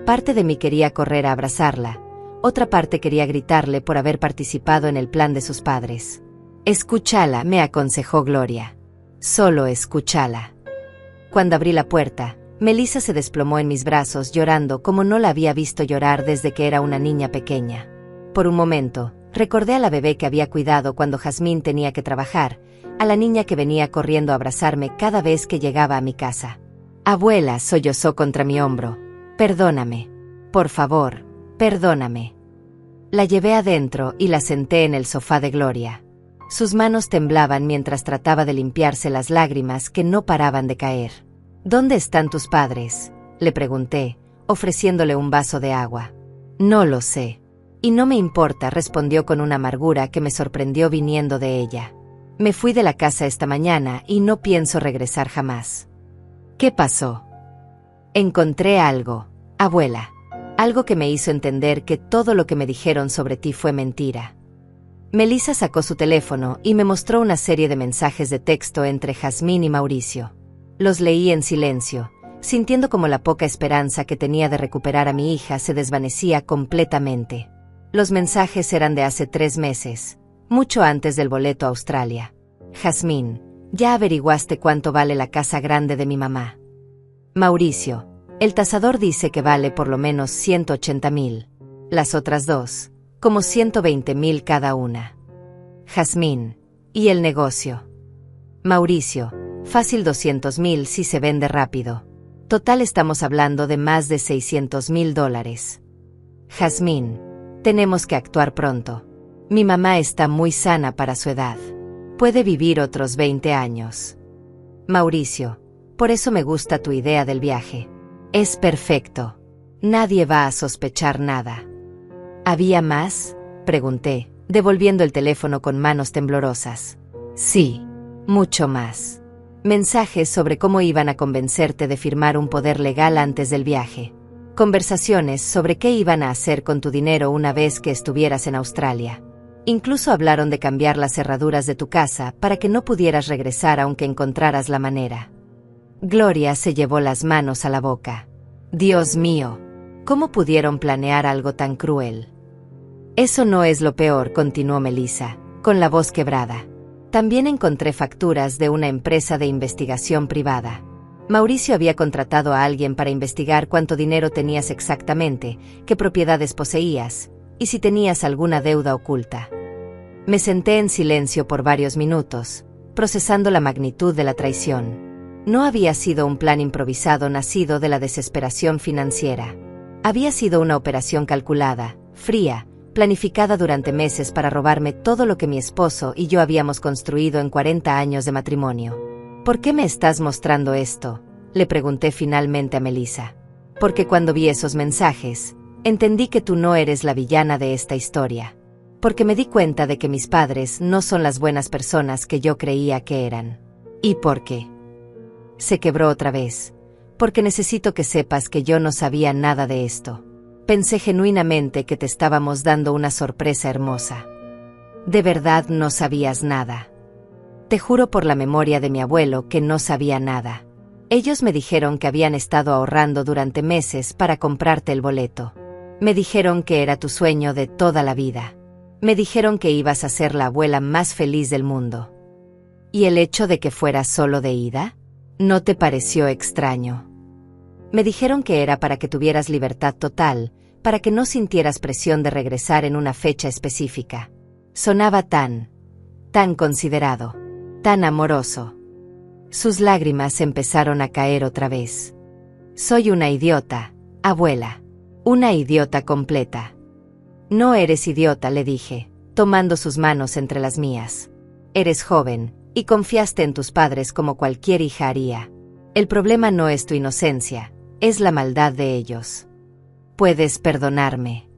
Parte de mí quería correr a abrazarla, otra parte quería gritarle por haber participado en el plan de sus padres. Escúchala, me aconsejó Gloria. Solo escúchala. Cuando abrí la puerta, Melissa se desplomó en mis brazos llorando como no la había visto llorar desde que era una niña pequeña. Por un momento, recordé a la bebé que había cuidado cuando Jazmín tenía que trabajar, a la niña que venía corriendo a abrazarme cada vez que llegaba a mi casa. Abuela, sollozó contra mi hombro. Perdóname. Por favor, perdóname. La llevé adentro y la senté en el sofá de Gloria. Sus manos temblaban mientras trataba de limpiarse las lágrimas que no paraban de caer. ¿Dónde están tus padres?, le pregunté, ofreciéndole un vaso de agua. No lo sé. Y no me importa, respondió con una amargura que me sorprendió viniendo de ella. Me fui de la casa esta mañana y no pienso regresar jamás. ¿Qué pasó? Encontré algo, abuela. Algo que me hizo entender que todo lo que me dijeron sobre ti fue mentira. Melissa sacó su teléfono y me mostró una serie de mensajes de texto entre Jazmín y Mauricio. Los leí en silencio, sintiendo como la poca esperanza que tenía de recuperar a mi hija se desvanecía completamente. Los mensajes eran de hace 3 meses, mucho antes del boleto a Australia. Jazmín, ¿ya averiguaste cuánto vale la casa grande de mi mamá? Mauricio, el tasador dice que vale por lo menos 180,000. Las otras 2, como 120,000 cada una. Jazmín, ¿y el negocio? Mauricio, fácil 200,000 si se vende rápido. Total estamos hablando de más de $600,000. Jazmín, tenemos que actuar pronto. Mi mamá está muy sana para su edad. Puede vivir otros 20 años. Mauricio, por eso me gusta tu idea del viaje. Es perfecto. Nadie va a sospechar nada. ¿Había más?, pregunté, devolviendo el teléfono con manos temblorosas. Sí, mucho más. Mensajes sobre cómo iban a convencerte de firmar un poder legal antes del viaje. Conversaciones sobre qué iban a hacer con tu dinero una vez que estuvieras en Australia. Incluso hablaron de cambiar las cerraduras de tu casa para que no pudieras regresar aunque encontraras la manera. Gloria se llevó las manos a la boca. Dios mío, ¿cómo pudieron planear algo tan cruel? Eso no es lo peor, continuó Melissa, con la voz quebrada. También encontré facturas de una empresa de investigación privada. Mauricio había contratado a alguien para investigar cuánto dinero tenías exactamente, qué propiedades poseías, y si tenías alguna deuda oculta. Me senté en silencio por varios minutos, procesando la magnitud de la traición. No había sido un plan improvisado nacido de la desesperación financiera. Había sido una operación calculada, fría, planificada durante meses para robarme todo lo que mi esposo y yo habíamos construido en 40 años de matrimonio. ¿Por qué me estás mostrando esto?, le pregunté finalmente a Melissa. Porque cuando vi esos mensajes, entendí que tú no eres la villana de esta historia. Porque me di cuenta de que mis padres no son las buenas personas que yo creía que eran. ¿Y por qué? Se quebró otra vez. Porque necesito que sepas que yo no sabía nada de esto. Pensé genuinamente que te estábamos dando una sorpresa hermosa. De verdad no sabías nada. Te juro por la memoria de mi abuelo que no sabía nada. Ellos me dijeron que habían estado ahorrando durante meses para comprarte el boleto. Me dijeron que era tu sueño de toda la vida. Me dijeron que ibas a ser la abuela más feliz del mundo. ¿Y el hecho de que fuera solo de ida? ¿No te pareció extraño? Me dijeron que era para que tuvieras libertad total, para que no sintieras presión de regresar en una fecha específica. Sonaba tan considerado, tan amoroso. Sus lágrimas empezaron a caer otra vez. Soy una idiota, abuela. Una idiota completa. No eres idiota, le dije, tomando sus manos entre las mías. Eres joven, y confiaste en tus padres como cualquier hija haría. El problema no es tu inocencia, es la maldad de ellos. ¿Puedes perdonarme?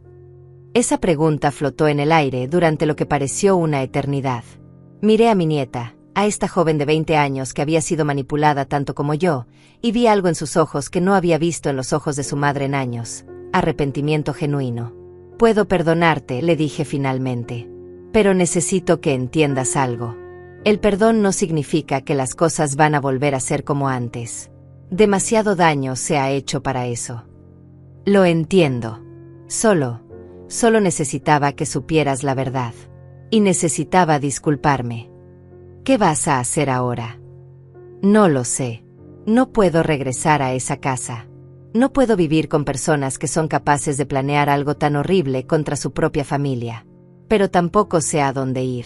Esa pregunta flotó en el aire durante lo que pareció una eternidad. Miré a mi nieta, a esta joven de 20 años que había sido manipulada tanto como yo, y vi algo en sus ojos que no había visto en los ojos de su madre en años: arrepentimiento genuino. Puedo perdonarte, le dije finalmente. Pero necesito que entiendas algo. El perdón no significa que las cosas van a volver a ser como antes. Demasiado daño se ha hecho para eso. Lo entiendo. Solo necesitaba que supieras la verdad. Y necesitaba disculparme. ¿Qué vas a hacer ahora? No lo sé. No puedo regresar a esa casa. No puedo vivir con personas que son capaces de planear algo tan horrible contra su propia familia. Pero tampoco sé a dónde ir.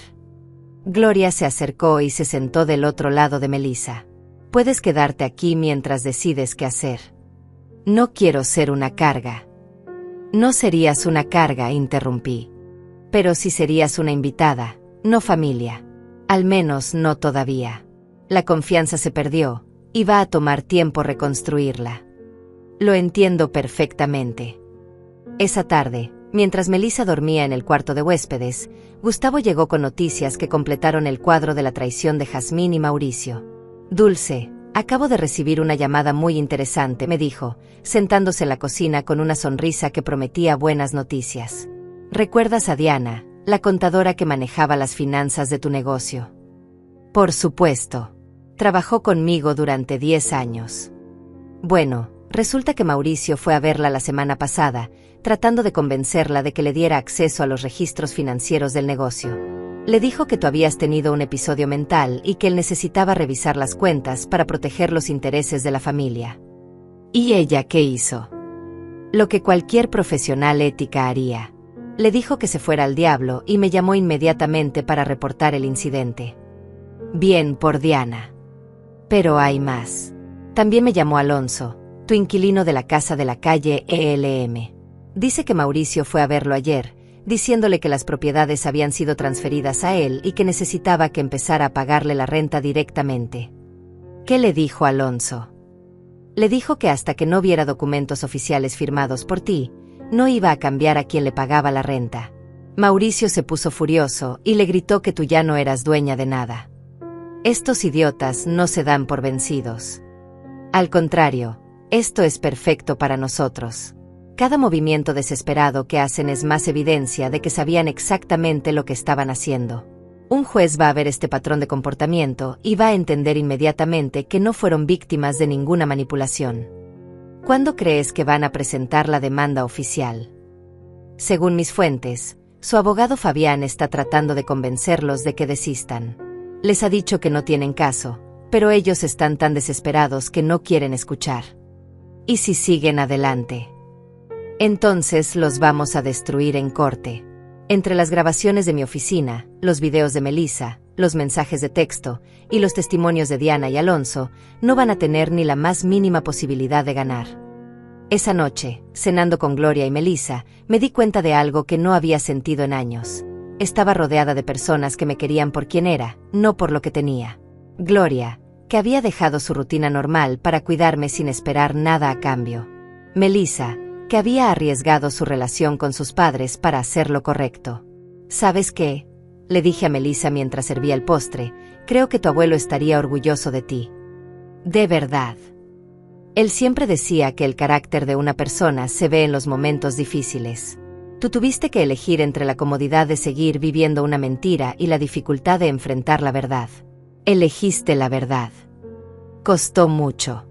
Gloria se acercó y se sentó del otro lado de Melissa. Puedes quedarte aquí mientras decides qué hacer. No quiero ser una carga. No serías una carga, interrumpí. Pero sí serías una invitada, no familia. Al menos no todavía. La confianza se perdió, y va a tomar tiempo reconstruirla. Lo entiendo perfectamente. Esa tarde, mientras Melissa dormía en el cuarto de huéspedes, Gustavo llegó con noticias que completaron el cuadro de la traición de Jazmín y Mauricio. Dulce, acabo de recibir una llamada muy interesante, me dijo, sentándose en la cocina con una sonrisa que prometía buenas noticias. ¿Recuerdas a Diana, la contadora que manejaba las finanzas de tu negocio? Por supuesto. Trabajó conmigo durante 10 años. Bueno, resulta que Mauricio fue a verla la semana pasada, tratando de convencerla de que le diera acceso a los registros financieros del negocio. Le dijo que tú habías tenido un episodio mental y que él necesitaba revisar las cuentas para proteger los intereses de la familia. ¿Y ella qué hizo? Lo que cualquier profesional ética haría. Le dijo que se fuera al diablo y me llamó inmediatamente para reportar el incidente. Bien por Diana. Pero hay más. También me llamó Alonso, tu inquilino de la casa de la calle ELM. Dice que Mauricio fue a verlo ayer, diciéndole que las propiedades habían sido transferidas a él y que necesitaba que empezara a pagarle la renta directamente. ¿Qué le dijo Alonso? Le dijo que hasta que no viera documentos oficiales firmados por ti, no iba a cambiar a quien le pagaba la renta. Mauricio se puso furioso y le gritó que tú ya no eras dueña de nada. Estos idiotas no se dan por vencidos. Al contrario, esto es perfecto para nosotros. Cada movimiento desesperado que hacen es más evidencia de que sabían exactamente lo que estaban haciendo. Un juez va a ver este patrón de comportamiento y va a entender inmediatamente que no fueron víctimas de ninguna manipulación. ¿Cuándo crees que van a presentar la demanda oficial? Según mis fuentes, su abogado Fabián está tratando de convencerlos de que desistan. Les ha dicho que no tienen caso, pero ellos están tan desesperados que no quieren escuchar. ¿Y si siguen adelante? Entonces los vamos a destruir en corte. Entre las grabaciones de mi oficina, los videos de Melissa, los mensajes de texto y los testimonios de Diana y Alonso, no van a tener ni la más mínima posibilidad de ganar. Esa noche, cenando con Gloria y Melissa, me di cuenta de algo que no había sentido en años. Estaba rodeada de personas que me querían por quien era, no por lo que tenía. Gloria, que había dejado su rutina normal para cuidarme sin esperar nada a cambio. Melissa, que había arriesgado su relación con sus padres para hacer lo correcto. ¿Sabes qué? Le dije a Melissa mientras servía el postre, creo que tu abuelo estaría orgulloso de ti. De verdad. Él siempre decía que el carácter de una persona se ve en los momentos difíciles. Tú tuviste que elegir entre la comodidad de seguir viviendo una mentira y la dificultad de enfrentar la verdad. Elegiste la verdad. Costó mucho.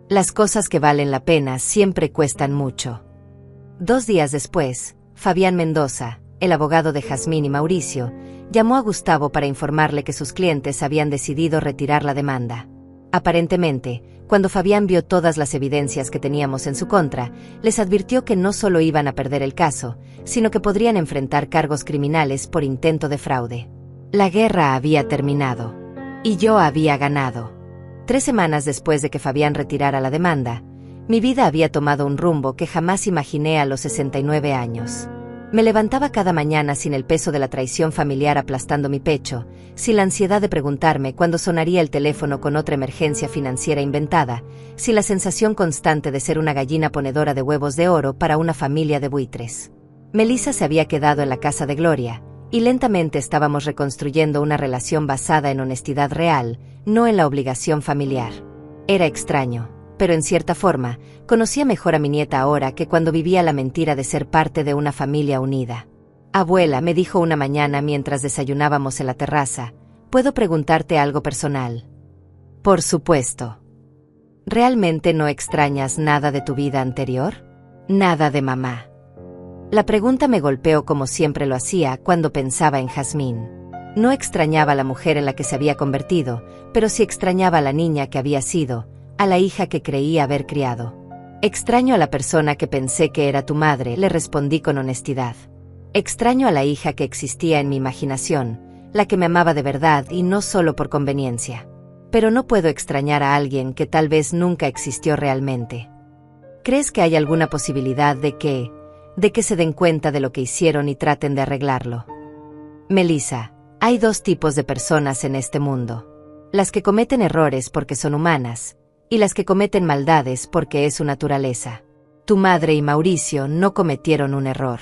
Las cosas que valen la pena siempre cuestan mucho. 2 días después, Fabián Mendoza, el abogado de Jazmín y Mauricio, llamó a Gustavo para informarle que sus clientes habían decidido retirar la demanda. Aparentemente, cuando Fabián vio todas las evidencias que teníamos en su contra, les advirtió que no solo iban a perder el caso, sino que podrían enfrentar cargos criminales por intento de fraude. La guerra había terminado. Y yo había ganado. 3 semanas después de que Fabián retirara la demanda, mi vida había tomado un rumbo que jamás imaginé a los 69 años. Me levantaba cada mañana sin el peso de la traición familiar aplastando mi pecho, sin la ansiedad de preguntarme cuándo sonaría el teléfono con otra emergencia financiera inventada, sin la sensación constante de ser una gallina ponedora de huevos de oro para una familia de buitres. Melissa se había quedado en la casa de Gloria, y lentamente estábamos reconstruyendo una relación basada en honestidad real, no en la obligación familiar. Era extraño, pero en cierta forma, conocía mejor a mi nieta ahora que cuando vivía la mentira de ser parte de una familia unida. Abuela, me dijo una mañana mientras desayunábamos en la terraza, ¿puedo preguntarte algo personal? Por supuesto. ¿Realmente no extrañas nada de tu vida anterior? Nada de mamá. La pregunta me golpeó como siempre lo hacía cuando pensaba en Jazmín. No extrañaba a la mujer en la que se había convertido, pero sí extrañaba a la niña que había sido, a la hija que creí haber criado. Extraño a la persona que pensé que era tu madre, le respondí con honestidad. Extraño a la hija que existía en mi imaginación, la que me amaba de verdad y no solo por conveniencia. Pero no puedo extrañar a alguien que tal vez nunca existió realmente. ¿Crees que hay alguna posibilidad de que se den cuenta de lo que hicieron y traten de arreglarlo? Melissa, hay 2 tipos de personas en este mundo. Las que cometen errores porque son humanas, y las que cometen maldades porque es su naturaleza. Tu madre y Mauricio no cometieron un error.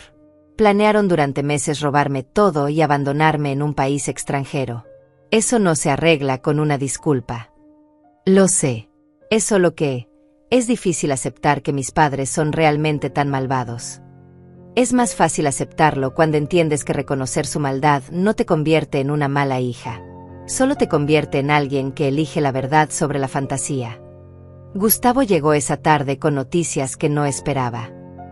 Planearon durante meses robarme todo y abandonarme en un país extranjero. Eso no se arregla con una disculpa. Lo sé. Es solo que es difícil aceptar que mis padres son realmente tan malvados. Es más fácil aceptarlo cuando entiendes que reconocer su maldad no te convierte en una mala hija. Solo te convierte en alguien que elige la verdad sobre la fantasía. Gustavo llegó esa tarde con noticias que no esperaba.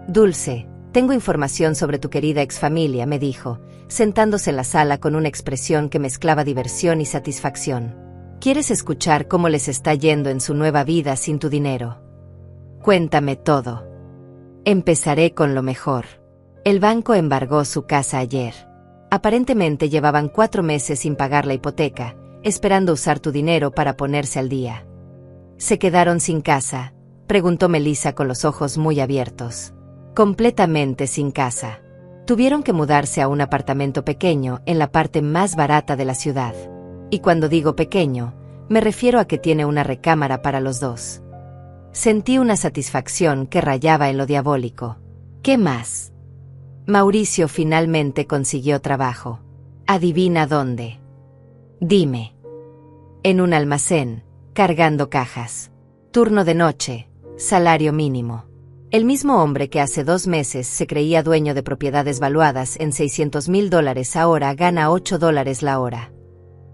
Dulce, tengo información sobre tu querida exfamilia, me dijo, sentándose en la sala con una expresión que mezclaba diversión y satisfacción. ¿Quieres escuchar cómo les está yendo en su nueva vida sin tu dinero? Cuéntame todo. Empezaré con lo mejor. El banco embargó su casa ayer. Aparentemente llevaban 4 meses sin pagar la hipoteca, esperando usar tu dinero para ponerse al día. ¿Se quedaron sin casa?, preguntó Melissa con los ojos muy abiertos. Completamente sin casa. Tuvieron que mudarse a un apartamento pequeño en la parte más barata de la ciudad. Y cuando digo pequeño, me refiero a que tiene una recámara para los 2. Sentí una satisfacción que rayaba en lo diabólico. ¿Qué más? Mauricio finalmente consiguió trabajo. ¿Adivina dónde? Dime. En un almacén, cargando cajas. Turno de noche, salario mínimo. El mismo hombre que hace 2 meses se creía dueño de propiedades valuadas en $600,000 ahora gana $8 la hora.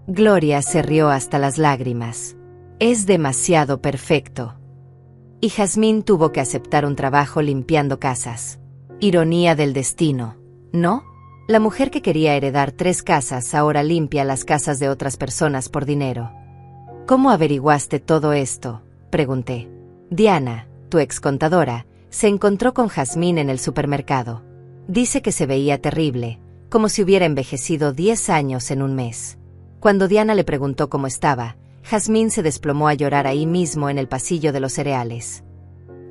Gloria se rió hasta las lágrimas. Es demasiado perfecto. Y Jazmín tuvo que aceptar un trabajo limpiando casas. Ironía del destino, ¿no? La mujer que quería heredar 3 casas ahora limpia las casas de otras personas por dinero. ¿Cómo averiguaste todo esto?, pregunté. Diana, tu excontadora, se encontró con Jazmín en el supermercado. Dice que se veía terrible, como si hubiera envejecido 10 años en un mes. Cuando Diana le preguntó cómo estaba, Jazmín se desplomó a llorar ahí mismo en el pasillo de los cereales.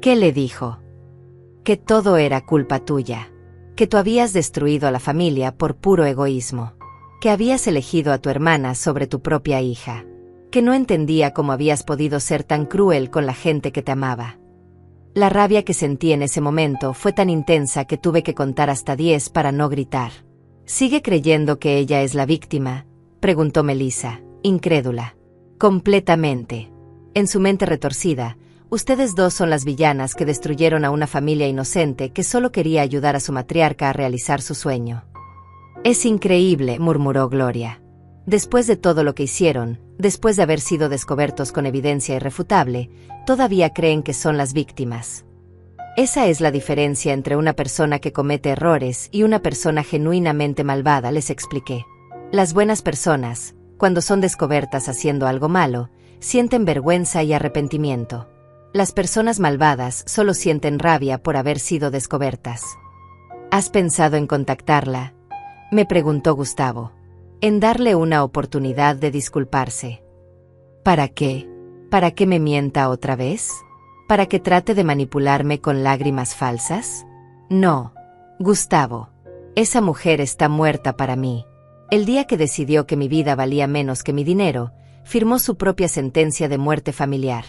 ¿Qué le dijo? Que todo era culpa tuya. Que tú habías destruido a la familia por puro egoísmo. Que habías elegido a tu hermana sobre tu propia hija. Que no entendía cómo habías podido ser tan cruel con la gente que te amaba. La rabia que sentí en ese momento fue tan intensa que tuve que contar hasta 10 para no gritar. ¿Sigue creyendo que ella es la víctima?, preguntó Melissa, incrédula. Completamente. En su mente retorcida, Ustedes dos son las villanas que destruyeron a una familia inocente que solo quería ayudar a su matriarca a realizar su sueño. Es increíble, murmuró Gloria. Después de todo lo que hicieron, después de haber sido descubiertos con evidencia irrefutable, todavía creen que son las víctimas. Esa es la diferencia entre una persona que comete errores y una persona genuinamente malvada, les expliqué. Las buenas personas, cuando son descubiertas haciendo algo malo, sienten vergüenza y arrepentimiento. Las personas malvadas solo sienten rabia por haber sido descubiertas. ¿Has pensado en contactarla?, me preguntó Gustavo. En darle una oportunidad de disculparse. ¿Para qué? ¿Para que me mienta otra vez? ¿Para que trate de manipularme con lágrimas falsas? No, Gustavo. Esa mujer está muerta para mí. El día que decidió que mi vida valía menos que mi dinero, firmó su propia sentencia de muerte familiar.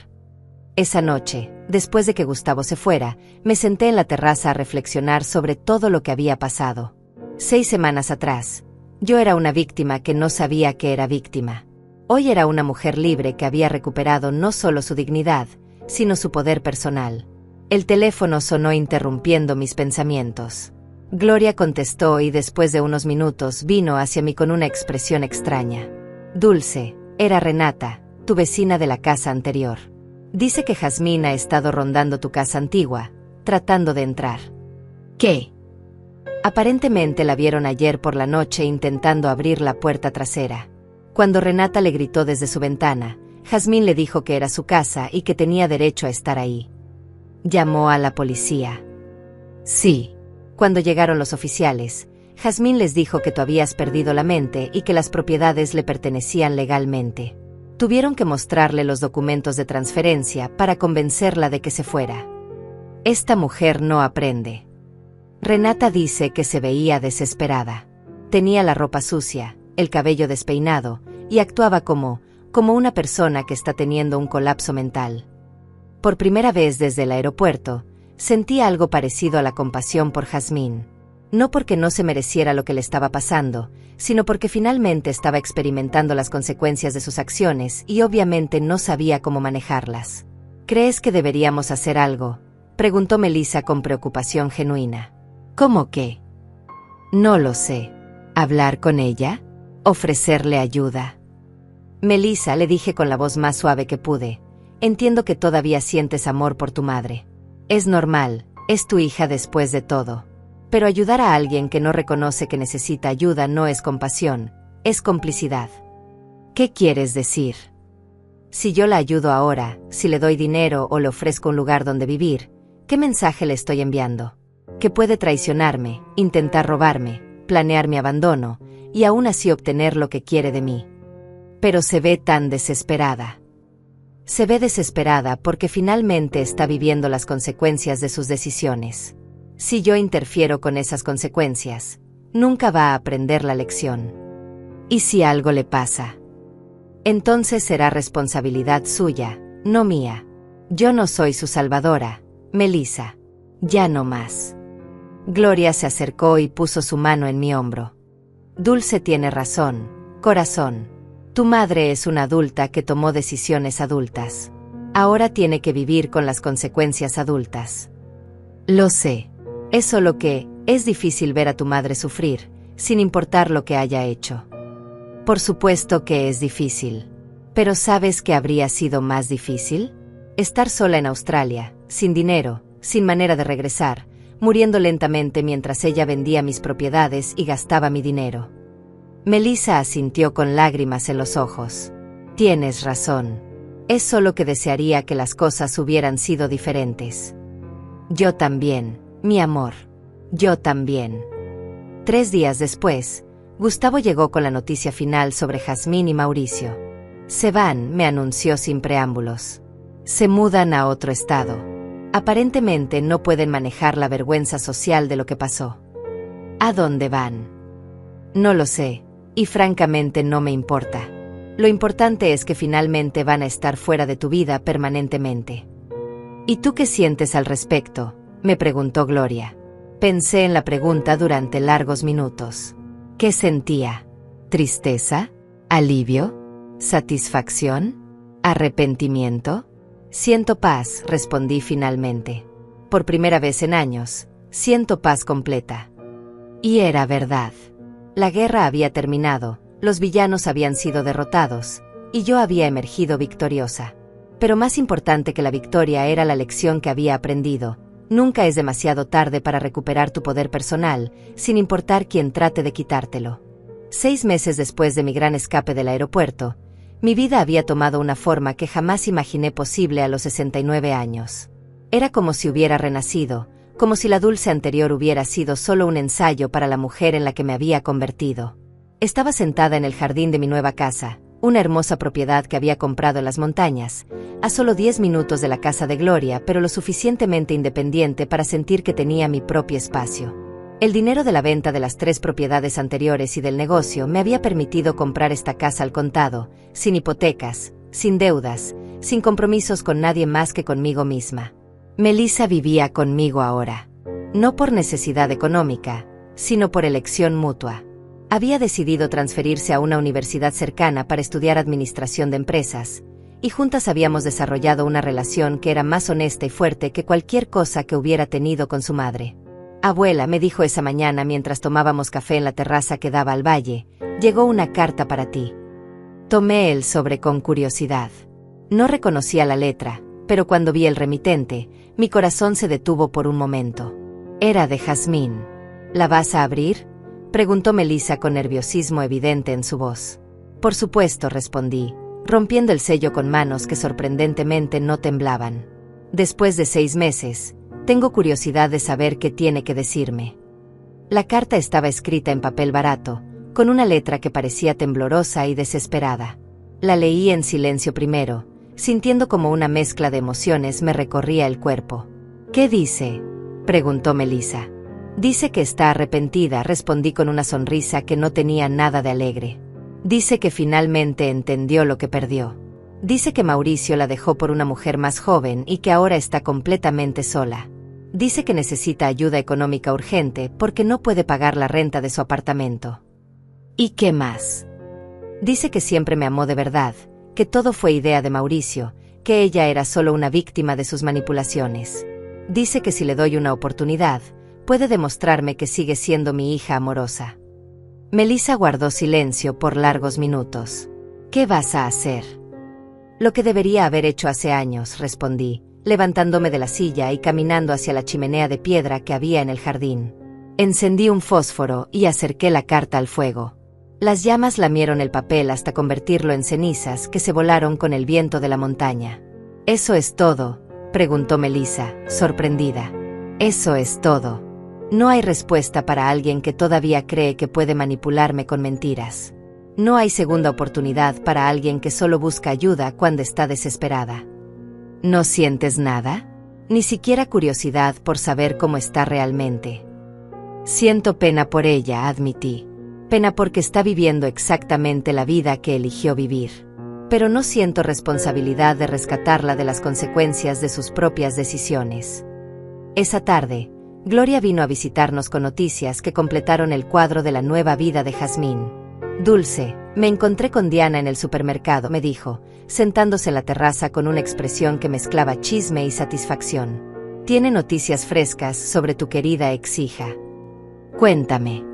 Esa noche, después de que Gustavo se fuera, me senté en la terraza a reflexionar sobre todo lo que había pasado. 6 semanas atrás, yo era una víctima que no sabía que era víctima. Hoy era una mujer libre que había recuperado no solo su dignidad, sino su poder personal. El teléfono sonó interrumpiendo mis pensamientos. Gloria contestó y después de unos minutos vino hacia mí con una expresión extraña. Dulce, era Renata, tu vecina de la casa anterior. Dice que Jazmín ha estado rondando tu casa antigua, tratando de entrar. ¿Qué? Aparentemente la vieron ayer por la noche intentando abrir la puerta trasera. Cuando Renata le gritó desde su ventana, Jazmín le dijo que era su casa y que tenía derecho a estar ahí. Llamó a la policía. Sí. Cuando llegaron los oficiales, Jazmín les dijo que tú habías perdido la mente y que las propiedades le pertenecían legalmente. Tuvieron que mostrarle los documentos de transferencia para convencerla de que se fuera. Esta mujer no aprende. Renata dice que se veía desesperada. Tenía la ropa sucia, el cabello despeinado, y actuaba como una persona que está teniendo un colapso mental. Por primera vez desde el aeropuerto, sentí algo parecido a la compasión por Jazmín. No porque no se mereciera lo que le estaba pasando, sino porque finalmente estaba experimentando las consecuencias de sus acciones y obviamente no sabía cómo manejarlas. ¿Crees que deberíamos hacer algo?, preguntó Melissa con preocupación genuina. ¿Cómo qué? No lo sé. ¿Hablar con ella? ¿Ofrecerle ayuda? Melissa, le dije con la voz más suave que pude, entiendo que todavía sientes amor por tu madre. Es normal, es tu hija después de todo. Pero ayudar a alguien que no reconoce que necesita ayuda no es compasión, es complicidad. ¿Qué quieres decir? Si yo la ayudo ahora, si le doy dinero o le ofrezco un lugar donde vivir, ¿qué mensaje le estoy enviando? Que puede traicionarme, intentar robarme, planear mi abandono, y aún así obtener lo que quiere de mí. Pero se ve tan desesperada. Se ve desesperada porque finalmente está viviendo las consecuencias de sus decisiones. Si yo interfiero con esas consecuencias, nunca va a aprender la lección. ¿Y si algo le pasa? Entonces será responsabilidad suya, no mía. Yo no soy su salvadora, Melissa. Ya no más. Gloria se acercó y puso su mano en mi hombro. Dulce tiene razón, corazón. Tu madre es una adulta que tomó decisiones adultas. Ahora tiene que vivir con las consecuencias adultas. Lo sé. Es solo que es difícil ver a tu madre sufrir, sin importar lo que haya hecho. Por supuesto que es difícil. Pero ¿sabes qué habría sido más difícil? Estar sola en Australia, sin dinero, sin manera de regresar, muriendo lentamente mientras ella vendía mis propiedades y gastaba mi dinero. Melissa asintió con lágrimas en los ojos. Tienes razón. Es solo que desearía que las cosas hubieran sido diferentes. Yo también, mi amor. Yo también. 3 días después, Gustavo llegó con la noticia final sobre Jazmín y Mauricio. Se van, me anunció sin preámbulos. Se mudan a otro estado. Aparentemente no pueden manejar la vergüenza social de lo que pasó. ¿A dónde van? No lo sé, y francamente no me importa. Lo importante es que finalmente van a estar fuera de tu vida permanentemente. ¿Y tú qué sientes al respecto?, me preguntó Gloria. Pensé en la pregunta durante largos minutos. ¿Qué sentía? ¿Tristeza? ¿Alivio? ¿Satisfacción? ¿Arrepentimiento? Siento paz, respondí finalmente. Por primera vez en años, siento paz completa. Y era verdad. La guerra había terminado, los villanos habían sido derrotados, y yo había emergido victoriosa. Pero más importante que la victoria era la lección que había aprendido. Nunca es demasiado tarde para recuperar tu poder personal, sin importar quién trate de quitártelo. 6 meses después de mi gran escape del aeropuerto, mi vida había tomado una forma que jamás imaginé posible a los 69 años. Era como si hubiera renacido, como si la Dulce anterior hubiera sido solo un ensayo para la mujer en la que me había convertido. Estaba sentada en el jardín de mi nueva casa, una hermosa propiedad que había comprado en las montañas, a solo 10 minutos de la casa de Gloria, pero lo suficientemente independiente para sentir que tenía mi propio espacio. El dinero de la venta de las 3 propiedades anteriores y del negocio me había permitido comprar esta casa al contado, sin hipotecas, sin deudas, sin compromisos con nadie más que conmigo misma. Melissa vivía conmigo ahora. No por necesidad económica, sino por elección mutua. Había decidido transferirse a una universidad cercana para estudiar administración de empresas, y juntas habíamos desarrollado una relación que era más honesta y fuerte que cualquier cosa que hubiera tenido con su madre. Abuela, me dijo esa mañana mientras tomábamos café en la terraza que daba al valle, llegó una carta para ti. Tomé el sobre con curiosidad. No reconocía la letra, pero cuando vi el remitente, mi corazón se detuvo por un momento. Era de Jazmín. ¿La vas a abrir?, preguntó Melissa con nerviosismo evidente en su voz. Por supuesto, respondí, rompiendo el sello con manos que sorprendentemente no temblaban. Después de 6 meses, tengo curiosidad de saber qué tiene que decirme. La carta estaba escrita en papel barato, con una letra que parecía temblorosa y desesperada. La leí en silencio primero, sintiendo como una mezcla de emociones me recorría el cuerpo. ¿Qué dice?, preguntó Melissa. Dice que está arrepentida, respondí con una sonrisa que no tenía nada de alegre. Dice que finalmente entendió lo que perdió. Dice que Mauricio la dejó por una mujer más joven y que ahora está completamente sola. Dice que necesita ayuda económica urgente porque no puede pagar la renta de su apartamento. ¿Y qué más? Dice que siempre me amó de verdad, que todo fue idea de Mauricio, que ella era solo una víctima de sus manipulaciones. Dice que si le doy una oportunidad, puede demostrarme que sigue siendo mi hija amorosa. Melissa guardó silencio por largos minutos. ¿Qué vas a hacer? Lo que debería haber hecho hace años, respondí, levantándome de la silla y caminando hacia la chimenea de piedra que había en el jardín. Encendí un fósforo y acerqué la carta al fuego. Las llamas lamieron el papel hasta convertirlo en cenizas que se volaron con el viento de la montaña. ¿Eso es todo?, preguntó Melissa, sorprendida. Eso es todo. No hay respuesta para alguien que todavía cree que puede manipularme con mentiras. No hay segunda oportunidad para alguien que solo busca ayuda cuando está desesperada. ¿No sientes nada? Ni siquiera curiosidad por saber cómo está realmente. Siento pena por ella, admití. Pena porque está viviendo exactamente la vida que eligió vivir. Pero no siento responsabilidad de rescatarla de las consecuencias de sus propias decisiones. Esa tarde, Gloria vino a visitarnos con noticias que completaron el cuadro de la nueva vida de Jazmín. Dulce, me encontré con Diana en el supermercado, me dijo, sentándose en la terraza con una expresión que mezclaba chisme y satisfacción. Tiene noticias frescas sobre tu querida ex-hija. Cuéntame.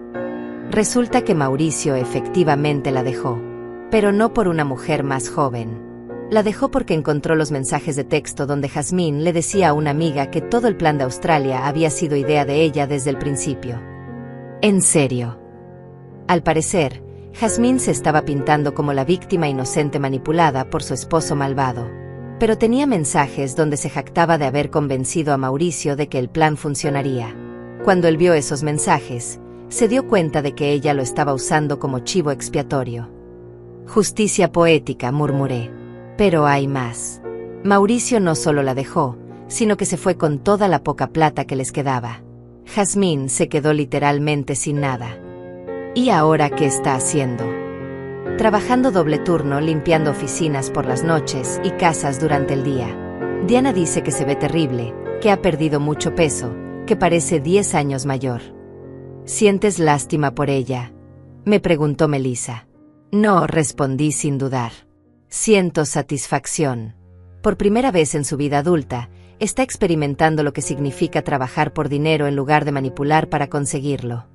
Resulta que Mauricio efectivamente la dejó, pero no por una mujer más joven. La dejó porque encontró los mensajes de texto donde Jazmín le decía a una amiga que todo el plan de Australia había sido idea de ella desde el principio. ¿En serio? Al parecer, Jazmín se estaba pintando como la víctima inocente manipulada por su esposo malvado. Pero tenía mensajes donde se jactaba de haber convencido a Mauricio de que el plan funcionaría. Cuando él vio esos mensajes, se dio cuenta de que ella lo estaba usando como chivo expiatorio. Justicia poética, murmuré. Pero hay más. Mauricio no solo la dejó, sino que se fue con toda la poca plata que les quedaba. Jazmín se quedó literalmente sin nada. ¿Y ahora qué está haciendo? Trabajando doble turno, limpiando oficinas por las noches y casas durante el día. Diana dice que se ve terrible, que ha perdido mucho peso, que parece 10 años mayor. ¿Sientes lástima por ella?, me preguntó Melissa. No, respondí sin dudar. Siento satisfacción. Por primera vez en su vida adulta, está experimentando lo que significa trabajar por dinero en lugar de manipular para conseguirlo.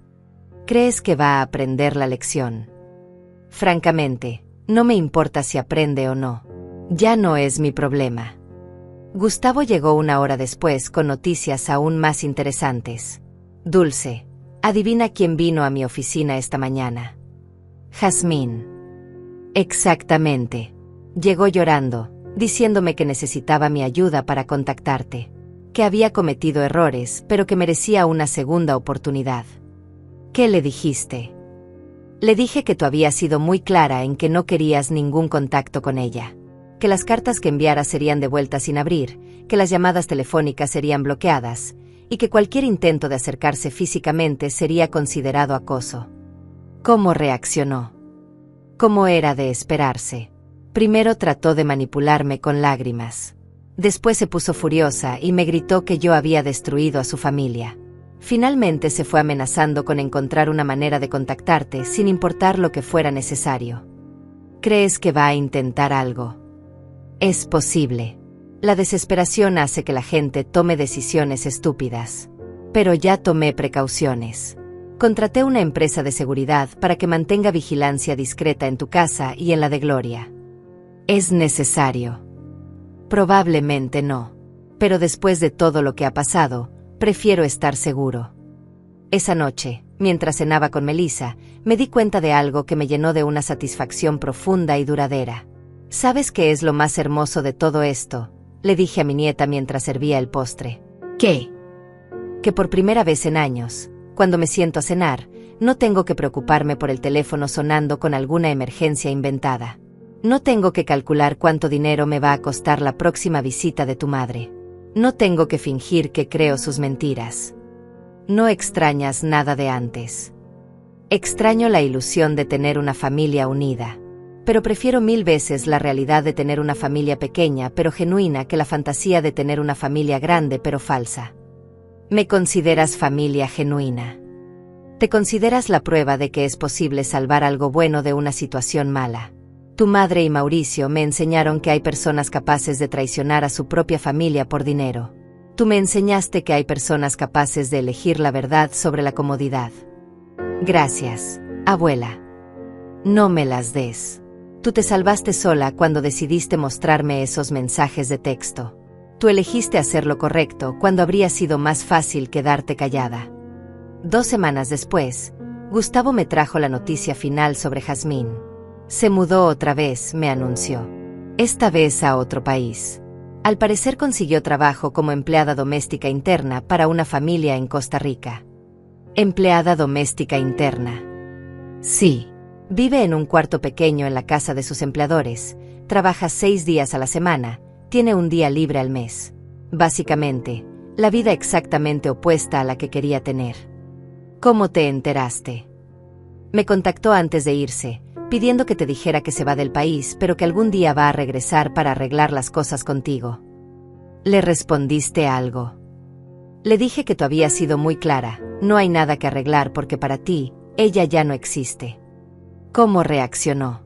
¿Crees que va a aprender la lección? Francamente, no me importa si aprende o no. Ya no es mi problema. Gustavo llegó una hora después con noticias aún más interesantes. Dulce, adivina quién vino a mi oficina esta mañana. Jazmín. Exactamente. Llegó llorando, diciéndome que necesitaba mi ayuda para contactarte, que había cometido errores, pero que merecía una segunda oportunidad. ¿Qué le dijiste? Le dije que tú habías sido muy clara en que no querías ningún contacto con ella, que las cartas que enviara serían devueltas sin abrir, que las llamadas telefónicas serían bloqueadas, y que cualquier intento de acercarse físicamente sería considerado acoso. ¿Cómo reaccionó? Como era de esperarse. Primero trató de manipularme con lágrimas. Después se puso furiosa y me gritó que yo había destruido a su familia. Finalmente se fue amenazando con encontrar una manera de contactarte sin importar lo que fuera necesario. ¿Crees que va a intentar algo? Es posible. La desesperación hace que la gente tome decisiones estúpidas. Pero ya tomé precauciones. Contraté una empresa de seguridad para que mantenga vigilancia discreta en tu casa y en la de Gloria. ¿Es necesario? Probablemente no. Pero después de todo lo que ha pasado, prefiero estar seguro. Esa noche, mientras cenaba con Melissa, me di cuenta de algo que me llenó de una satisfacción profunda y duradera. ¿Sabes qué es lo más hermoso de todo esto?, le dije a mi nieta mientras servía el postre. ¿Qué? Que por primera vez en años, cuando me siento a cenar, no tengo que preocuparme por el teléfono sonando con alguna emergencia inventada. No tengo que calcular cuánto dinero me va a costar la próxima visita de tu madre. No tengo que fingir que creo sus mentiras. No extrañas nada de antes. Extraño la ilusión de tener una familia unida. Pero prefiero 1000 veces la realidad de tener una familia pequeña pero genuina que la fantasía de tener una familia grande pero falsa. ¿Me consideras familia genuina? ¿Te consideras la prueba de que es posible salvar algo bueno de una situación mala? Tu madre y Mauricio me enseñaron que hay personas capaces de traicionar a su propia familia por dinero. Tú me enseñaste que hay personas capaces de elegir la verdad sobre la comodidad. Gracias, abuela. No me las des. Tú te salvaste sola cuando decidiste mostrarme esos mensajes de texto. Tú elegiste hacer lo correcto cuando habría sido más fácil quedarte callada. 2 semanas después, Gustavo me trajo la noticia final sobre Jazmín. Se mudó otra vez, me anunció. Esta vez a otro país. Al parecer consiguió trabajo como empleada doméstica interna para una familia en Costa Rica. ¿Empleada doméstica interna? Sí. Vive en un cuarto pequeño en la casa de sus empleadores, trabaja 6 días a la semana, tiene un día libre al mes. Básicamente, la vida exactamente opuesta a la que quería tener. ¿Cómo te enteraste? Me contactó antes de irse, pidiendo que te dijera que se va del país, pero que algún día va a regresar para arreglar las cosas contigo. ¿Le respondiste algo? Le dije que tú habías sido muy clara, no hay nada que arreglar porque para ti, ella ya no existe. ¿Cómo reaccionó?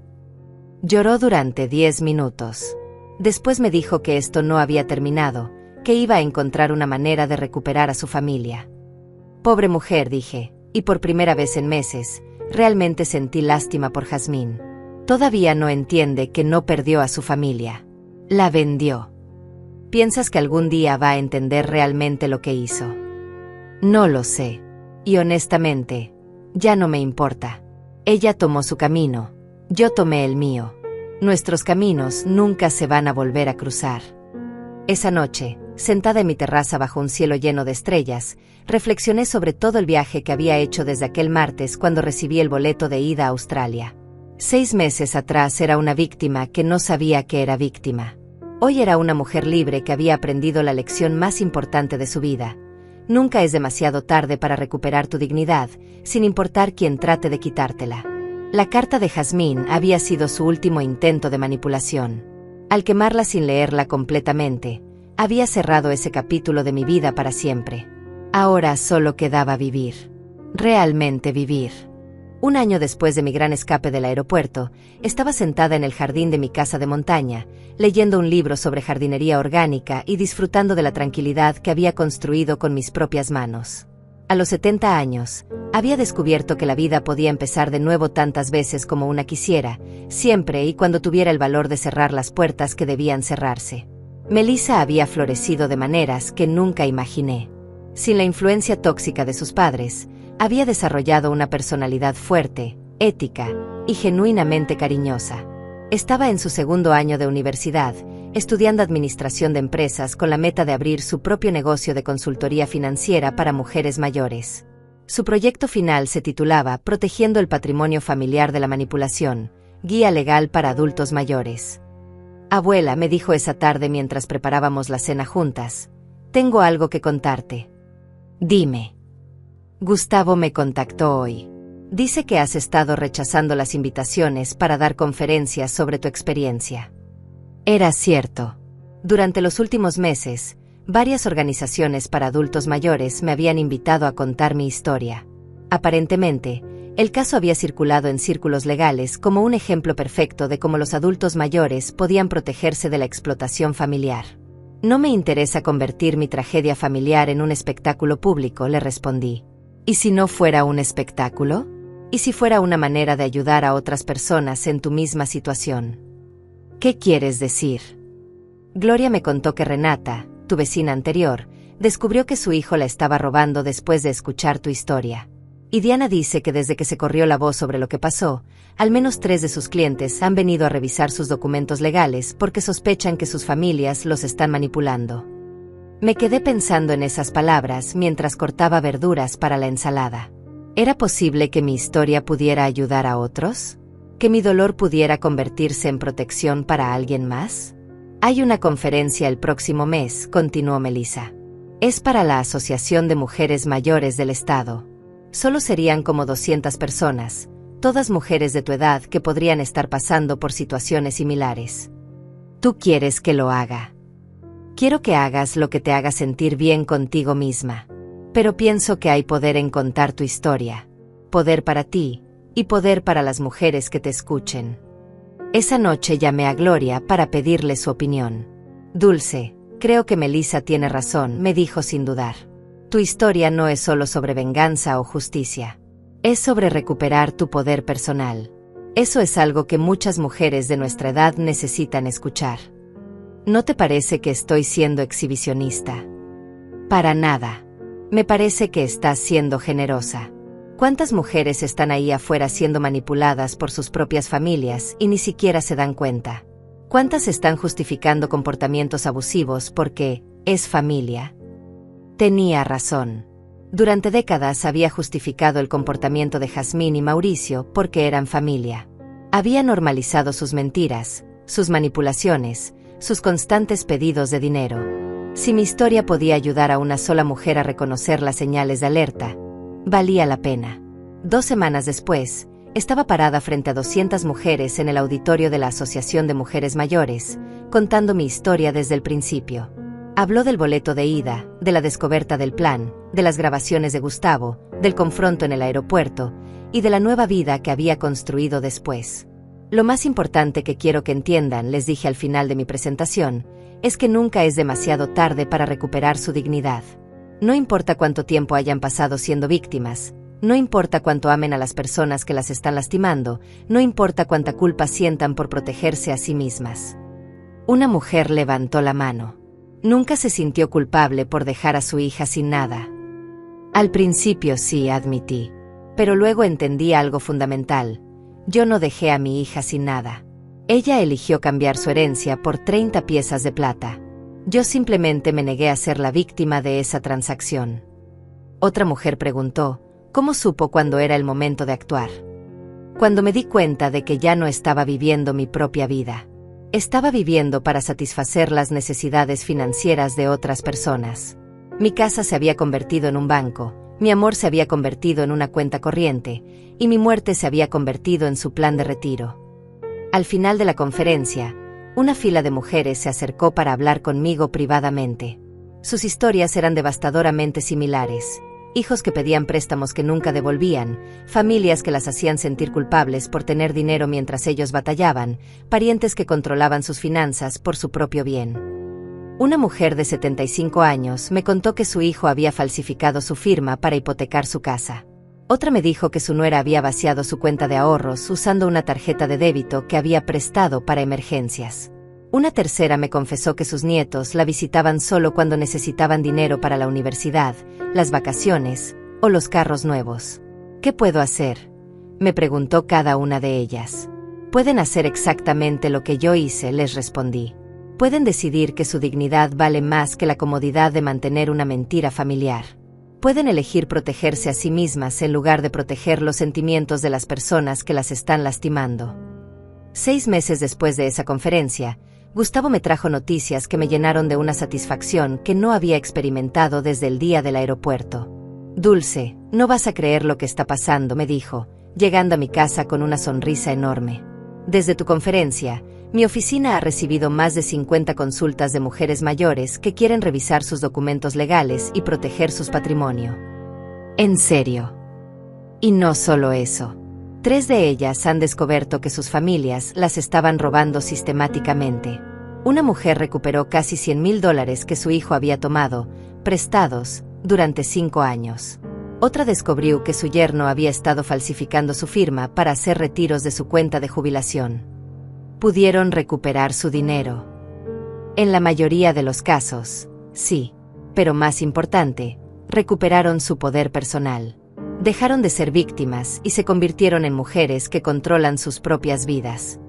Lloró durante 10 minutos. Después me dijo que esto no había terminado, que iba a encontrar una manera de recuperar a su familia. Pobre mujer, dije, y por primera vez en meses, realmente sentí lástima por Jazmín. Todavía no entiende que no perdió a su familia. La vendió. ¿Piensas que algún día va a entender realmente lo que hizo? No lo sé. Y honestamente, ya no me importa. Ella tomó su camino, yo tomé el mío. Nuestros caminos nunca se van a volver a cruzar. Esa noche, sentada en mi terraza bajo un cielo lleno de estrellas, reflexioné sobre todo el viaje que había hecho desde aquel martes cuando recibí el boleto de ida a Australia. 6 meses atrás era una víctima que no sabía que era víctima. Hoy era una mujer libre que había aprendido la lección más importante de su vida. Nunca es demasiado tarde para recuperar tu dignidad, sin importar quién trate de quitártela. La carta de Jazmín había sido su último intento de manipulación. Al quemarla sin leerla completamente, había cerrado ese capítulo de mi vida para siempre. Ahora solo quedaba vivir. Realmente vivir. Un año después de mi gran escape del aeropuerto, estaba sentada en el jardín de mi casa de montaña, leyendo un libro sobre jardinería orgánica y disfrutando de la tranquilidad que había construido con mis propias manos. A los 70 años, había descubierto que la vida podía empezar de nuevo tantas veces como una quisiera, siempre y cuando tuviera el valor de cerrar las puertas que debían cerrarse. Melissa había florecido de maneras que nunca imaginé. Sin la influencia tóxica de sus padres, había desarrollado una personalidad fuerte, ética y genuinamente cariñosa. Estaba en su segundo año de universidad, estudiando administración de empresas con la meta de abrir su propio negocio de consultoría financiera para mujeres mayores. Su proyecto final se titulaba Protegiendo el patrimonio familiar de la manipulación, guía legal para adultos mayores. Abuela, me dijo esa tarde mientras preparábamos la cena juntas, tengo algo que contarte. Dime. Gustavo me contactó hoy. Dice que has estado rechazando las invitaciones para dar conferencias sobre tu experiencia. Era cierto. Durante los últimos meses, varias organizaciones para adultos mayores me habían invitado a contar mi historia. Aparentemente, el caso había circulado en círculos legales como un ejemplo perfecto de cómo los adultos mayores podían protegerse de la explotación familiar. No me interesa convertir mi tragedia familiar en un espectáculo público, le respondí. ¿Y si no fuera un espectáculo? ¿Y si fuera una manera de ayudar a otras personas en tu misma situación? ¿Qué quieres decir? Gloria me contó que Renata, tu vecina anterior, descubrió que su hijo la estaba robando después de escuchar tu historia. Y Diana dice que desde que se corrió la voz sobre lo que pasó, al menos 3 de sus clientes han venido a revisar sus documentos legales porque sospechan que sus familias los están manipulando. Me quedé pensando en esas palabras mientras cortaba verduras para la ensalada. ¿Era posible que mi historia pudiera ayudar a otros? ¿Que mi dolor pudiera convertirse en protección para alguien más? Hay una conferencia el próximo mes, continuó Melissa. Es para la Asociación de Mujeres Mayores del Estado. Solo serían como 200 personas, todas mujeres de tu edad que podrían estar pasando por situaciones similares. ¿Tú quieres que lo haga? Quiero que hagas lo que te haga sentir bien contigo misma. Pero pienso que hay poder en contar tu historia. Poder para ti, y poder para las mujeres que te escuchen. Esa noche llamé a Gloria para pedirle su opinión. Dulce, creo que Melissa tiene razón, me dijo sin dudar. Tu historia no es solo sobre venganza o justicia. Es sobre recuperar tu poder personal. Eso es algo que muchas mujeres de nuestra edad necesitan escuchar. ¿No te parece que estoy siendo exhibicionista? Para nada. Me parece que estás siendo generosa. ¿Cuántas mujeres están ahí afuera siendo manipuladas por sus propias familias y ni siquiera se dan cuenta? ¿Cuántas están justificando comportamientos abusivos porque es familia? Tenía razón. Durante décadas había justificado el comportamiento de Jazmín y Mauricio porque eran familia. Había normalizado sus mentiras, sus manipulaciones, sus constantes pedidos de dinero. Si mi historia podía ayudar a una sola mujer a reconocer las señales de alerta, valía la pena. 2 semanas después, estaba parada frente a 200 mujeres en el auditorio de la Asociación de Mujeres Mayores, contando mi historia desde el principio. Habló del boleto de ida, de la descoberta del plan, de las grabaciones de Gustavo, del confronto en el aeropuerto, y de la nueva vida que había construido después. Lo más importante que quiero que entiendan, les dije al final de mi presentación, es que nunca es demasiado tarde para recuperar su dignidad. No importa cuánto tiempo hayan pasado siendo víctimas, no importa cuánto amen a las personas que las están lastimando, no importa cuánta culpa sientan por protegerse a sí mismas. Una mujer levantó la mano. Nunca se sintió culpable por dejar a su hija sin nada. Al principio sí, admití, pero luego entendí algo fundamental. Yo no dejé a mi hija sin nada. Ella eligió cambiar su herencia por 30 piezas de plata. Yo simplemente me negué a ser la víctima de esa transacción. Otra mujer preguntó, ¿cómo supo cuándo era el momento de actuar? Cuando me di cuenta de que ya no estaba viviendo mi propia vida. Estaba viviendo para satisfacer las necesidades financieras de otras personas. Mi casa se había convertido en un banco, mi amor se había convertido en una cuenta corriente, y mi muerte se había convertido en su plan de retiro. Al final de la conferencia, una fila de mujeres se acercó para hablar conmigo privadamente. Sus historias eran devastadoramente similares, hijos que pedían préstamos que nunca devolvían, familias que las hacían sentir culpables por tener dinero mientras ellos batallaban, parientes que controlaban sus finanzas por su propio bien. Una mujer de 75 años me contó que su hijo había falsificado su firma para hipotecar su casa. Otra me dijo que su nuera había vaciado su cuenta de ahorros usando una tarjeta de débito que había prestado para emergencias. Una tercera me confesó que sus nietos la visitaban solo cuando necesitaban dinero para la universidad, las vacaciones o los carros nuevos. ¿Qué puedo hacer?, me preguntó cada una de ellas. Pueden hacer exactamente lo que yo hice, les respondí. Pueden decidir que su dignidad vale más que la comodidad de mantener una mentira familiar. Pueden elegir protegerse a sí mismas en lugar de proteger los sentimientos de las personas que las están lastimando. 6 meses después de esa conferencia, Gustavo me trajo noticias que me llenaron de una satisfacción que no había experimentado desde el día del aeropuerto. Dulce, no vas a creer lo que está pasando, me dijo, llegando a mi casa con una sonrisa enorme. Desde tu conferencia, mi oficina ha recibido más de 50 consultas de mujeres mayores que quieren revisar sus documentos legales y proteger su patrimonio. En serio. Y no solo eso. 3 de ellas han descubierto que sus familias las estaban robando sistemáticamente. Una mujer recuperó casi $100,000 que su hijo había tomado, prestados, durante 5 años. Otra descubrió que su yerno había estado falsificando su firma para hacer retiros de su cuenta de jubilación. Pudieron recuperar su dinero. En la mayoría de los casos, sí, pero más importante, recuperaron su poder personal. Dejaron de ser víctimas y se convirtieron en mujeres que controlan sus propias vidas.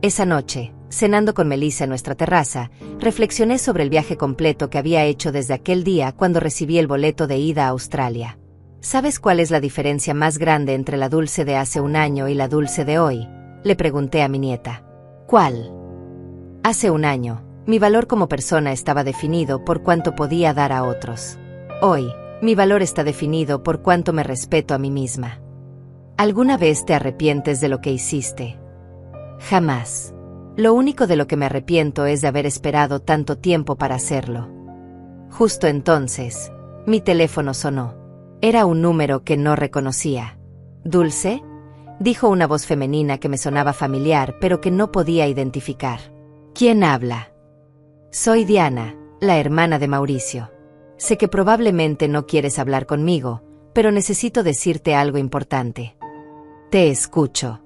Esa noche, cenando con Melissa en nuestra terraza, reflexioné sobre el viaje completo que había hecho desde aquel día cuando recibí el boleto de ida a Australia. ¿Sabes cuál es la diferencia más grande entre la Dulce de hace un año y la Dulce de hoy?, le pregunté a mi nieta. ¿Cuál? Hace un año, mi valor como persona estaba definido por cuánto podía dar a otros. Hoy, mi valor está definido por cuánto me respeto a mí misma. ¿Alguna vez te arrepientes de lo que hiciste? Jamás. Lo único de lo que me arrepiento es de haber esperado tanto tiempo para hacerlo. Justo entonces, mi teléfono sonó. Era un número que no reconocía. ¿Dulce?, dijo una voz femenina que me sonaba familiar pero que no podía identificar. ¿Quién habla? Soy Diana, la hermana de Mauricio. Sé que probablemente no quieres hablar conmigo, pero necesito decirte algo importante. Te escucho.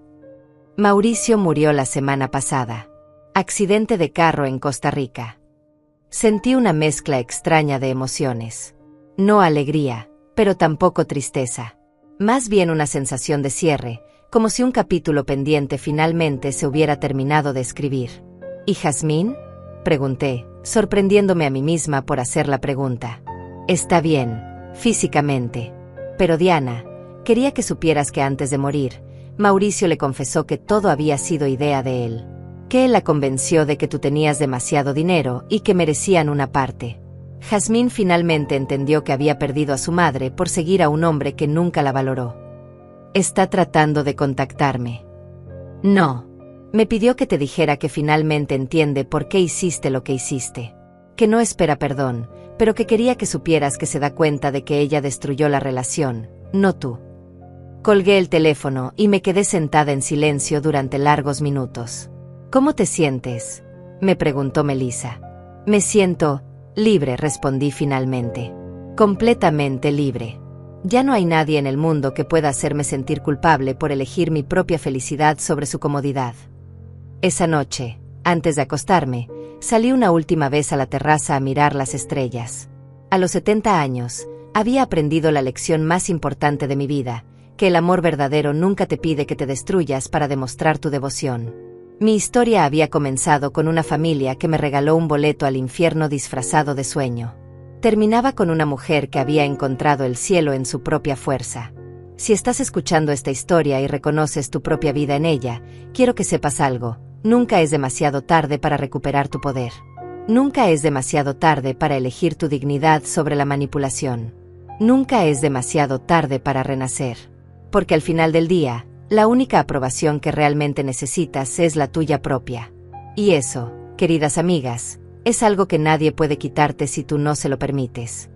Mauricio murió la semana pasada. Accidente de carro en Costa Rica. Sentí una mezcla extraña de emociones. No alegría, pero tampoco tristeza. Más bien una sensación de cierre, como si un capítulo pendiente finalmente se hubiera terminado de escribir. ¿Y Jazmín?, pregunté, sorprendiéndome a mí misma por hacer la pregunta. Está bien, físicamente. Pero Diana, quería que supieras que antes de morir, Mauricio le confesó que todo había sido idea de él. Que él la convenció de que tú tenías demasiado dinero y que merecían una parte. Jazmín finalmente entendió que había perdido a su madre por seguir a un hombre que nunca la valoró. Está tratando de contactarme. No. Me pidió que te dijera que finalmente entiende por qué hiciste lo que hiciste. Que no espera perdón, pero que quería que supieras que se da cuenta de que ella destruyó la relación, no tú. Colgué el teléfono y me quedé sentada en silencio durante largos minutos. ¿Cómo te sientes?, me preguntó Melissa. Me siento libre, respondí finalmente. Completamente libre. Ya no hay nadie en el mundo que pueda hacerme sentir culpable por elegir mi propia felicidad sobre su comodidad. Esa noche, antes de acostarme, salí una última vez a la terraza a mirar las estrellas. A los 70 años, había aprendido la lección más importante de mi vida, que el amor verdadero nunca te pide que te destruyas para demostrar tu devoción. Mi historia había comenzado con una familia que me regaló un boleto al infierno disfrazado de sueño. Terminaba con una mujer que había encontrado el cielo en su propia fuerza. Si estás escuchando esta historia y reconoces tu propia vida en ella, quiero que sepas algo: nunca es demasiado tarde para recuperar tu poder. Nunca es demasiado tarde para elegir tu dignidad sobre la manipulación. Nunca es demasiado tarde para renacer. Porque al final del día, la única aprobación que realmente necesitas es la tuya propia. Y eso, queridas amigas, es algo que nadie puede quitarte si tú no se lo permites.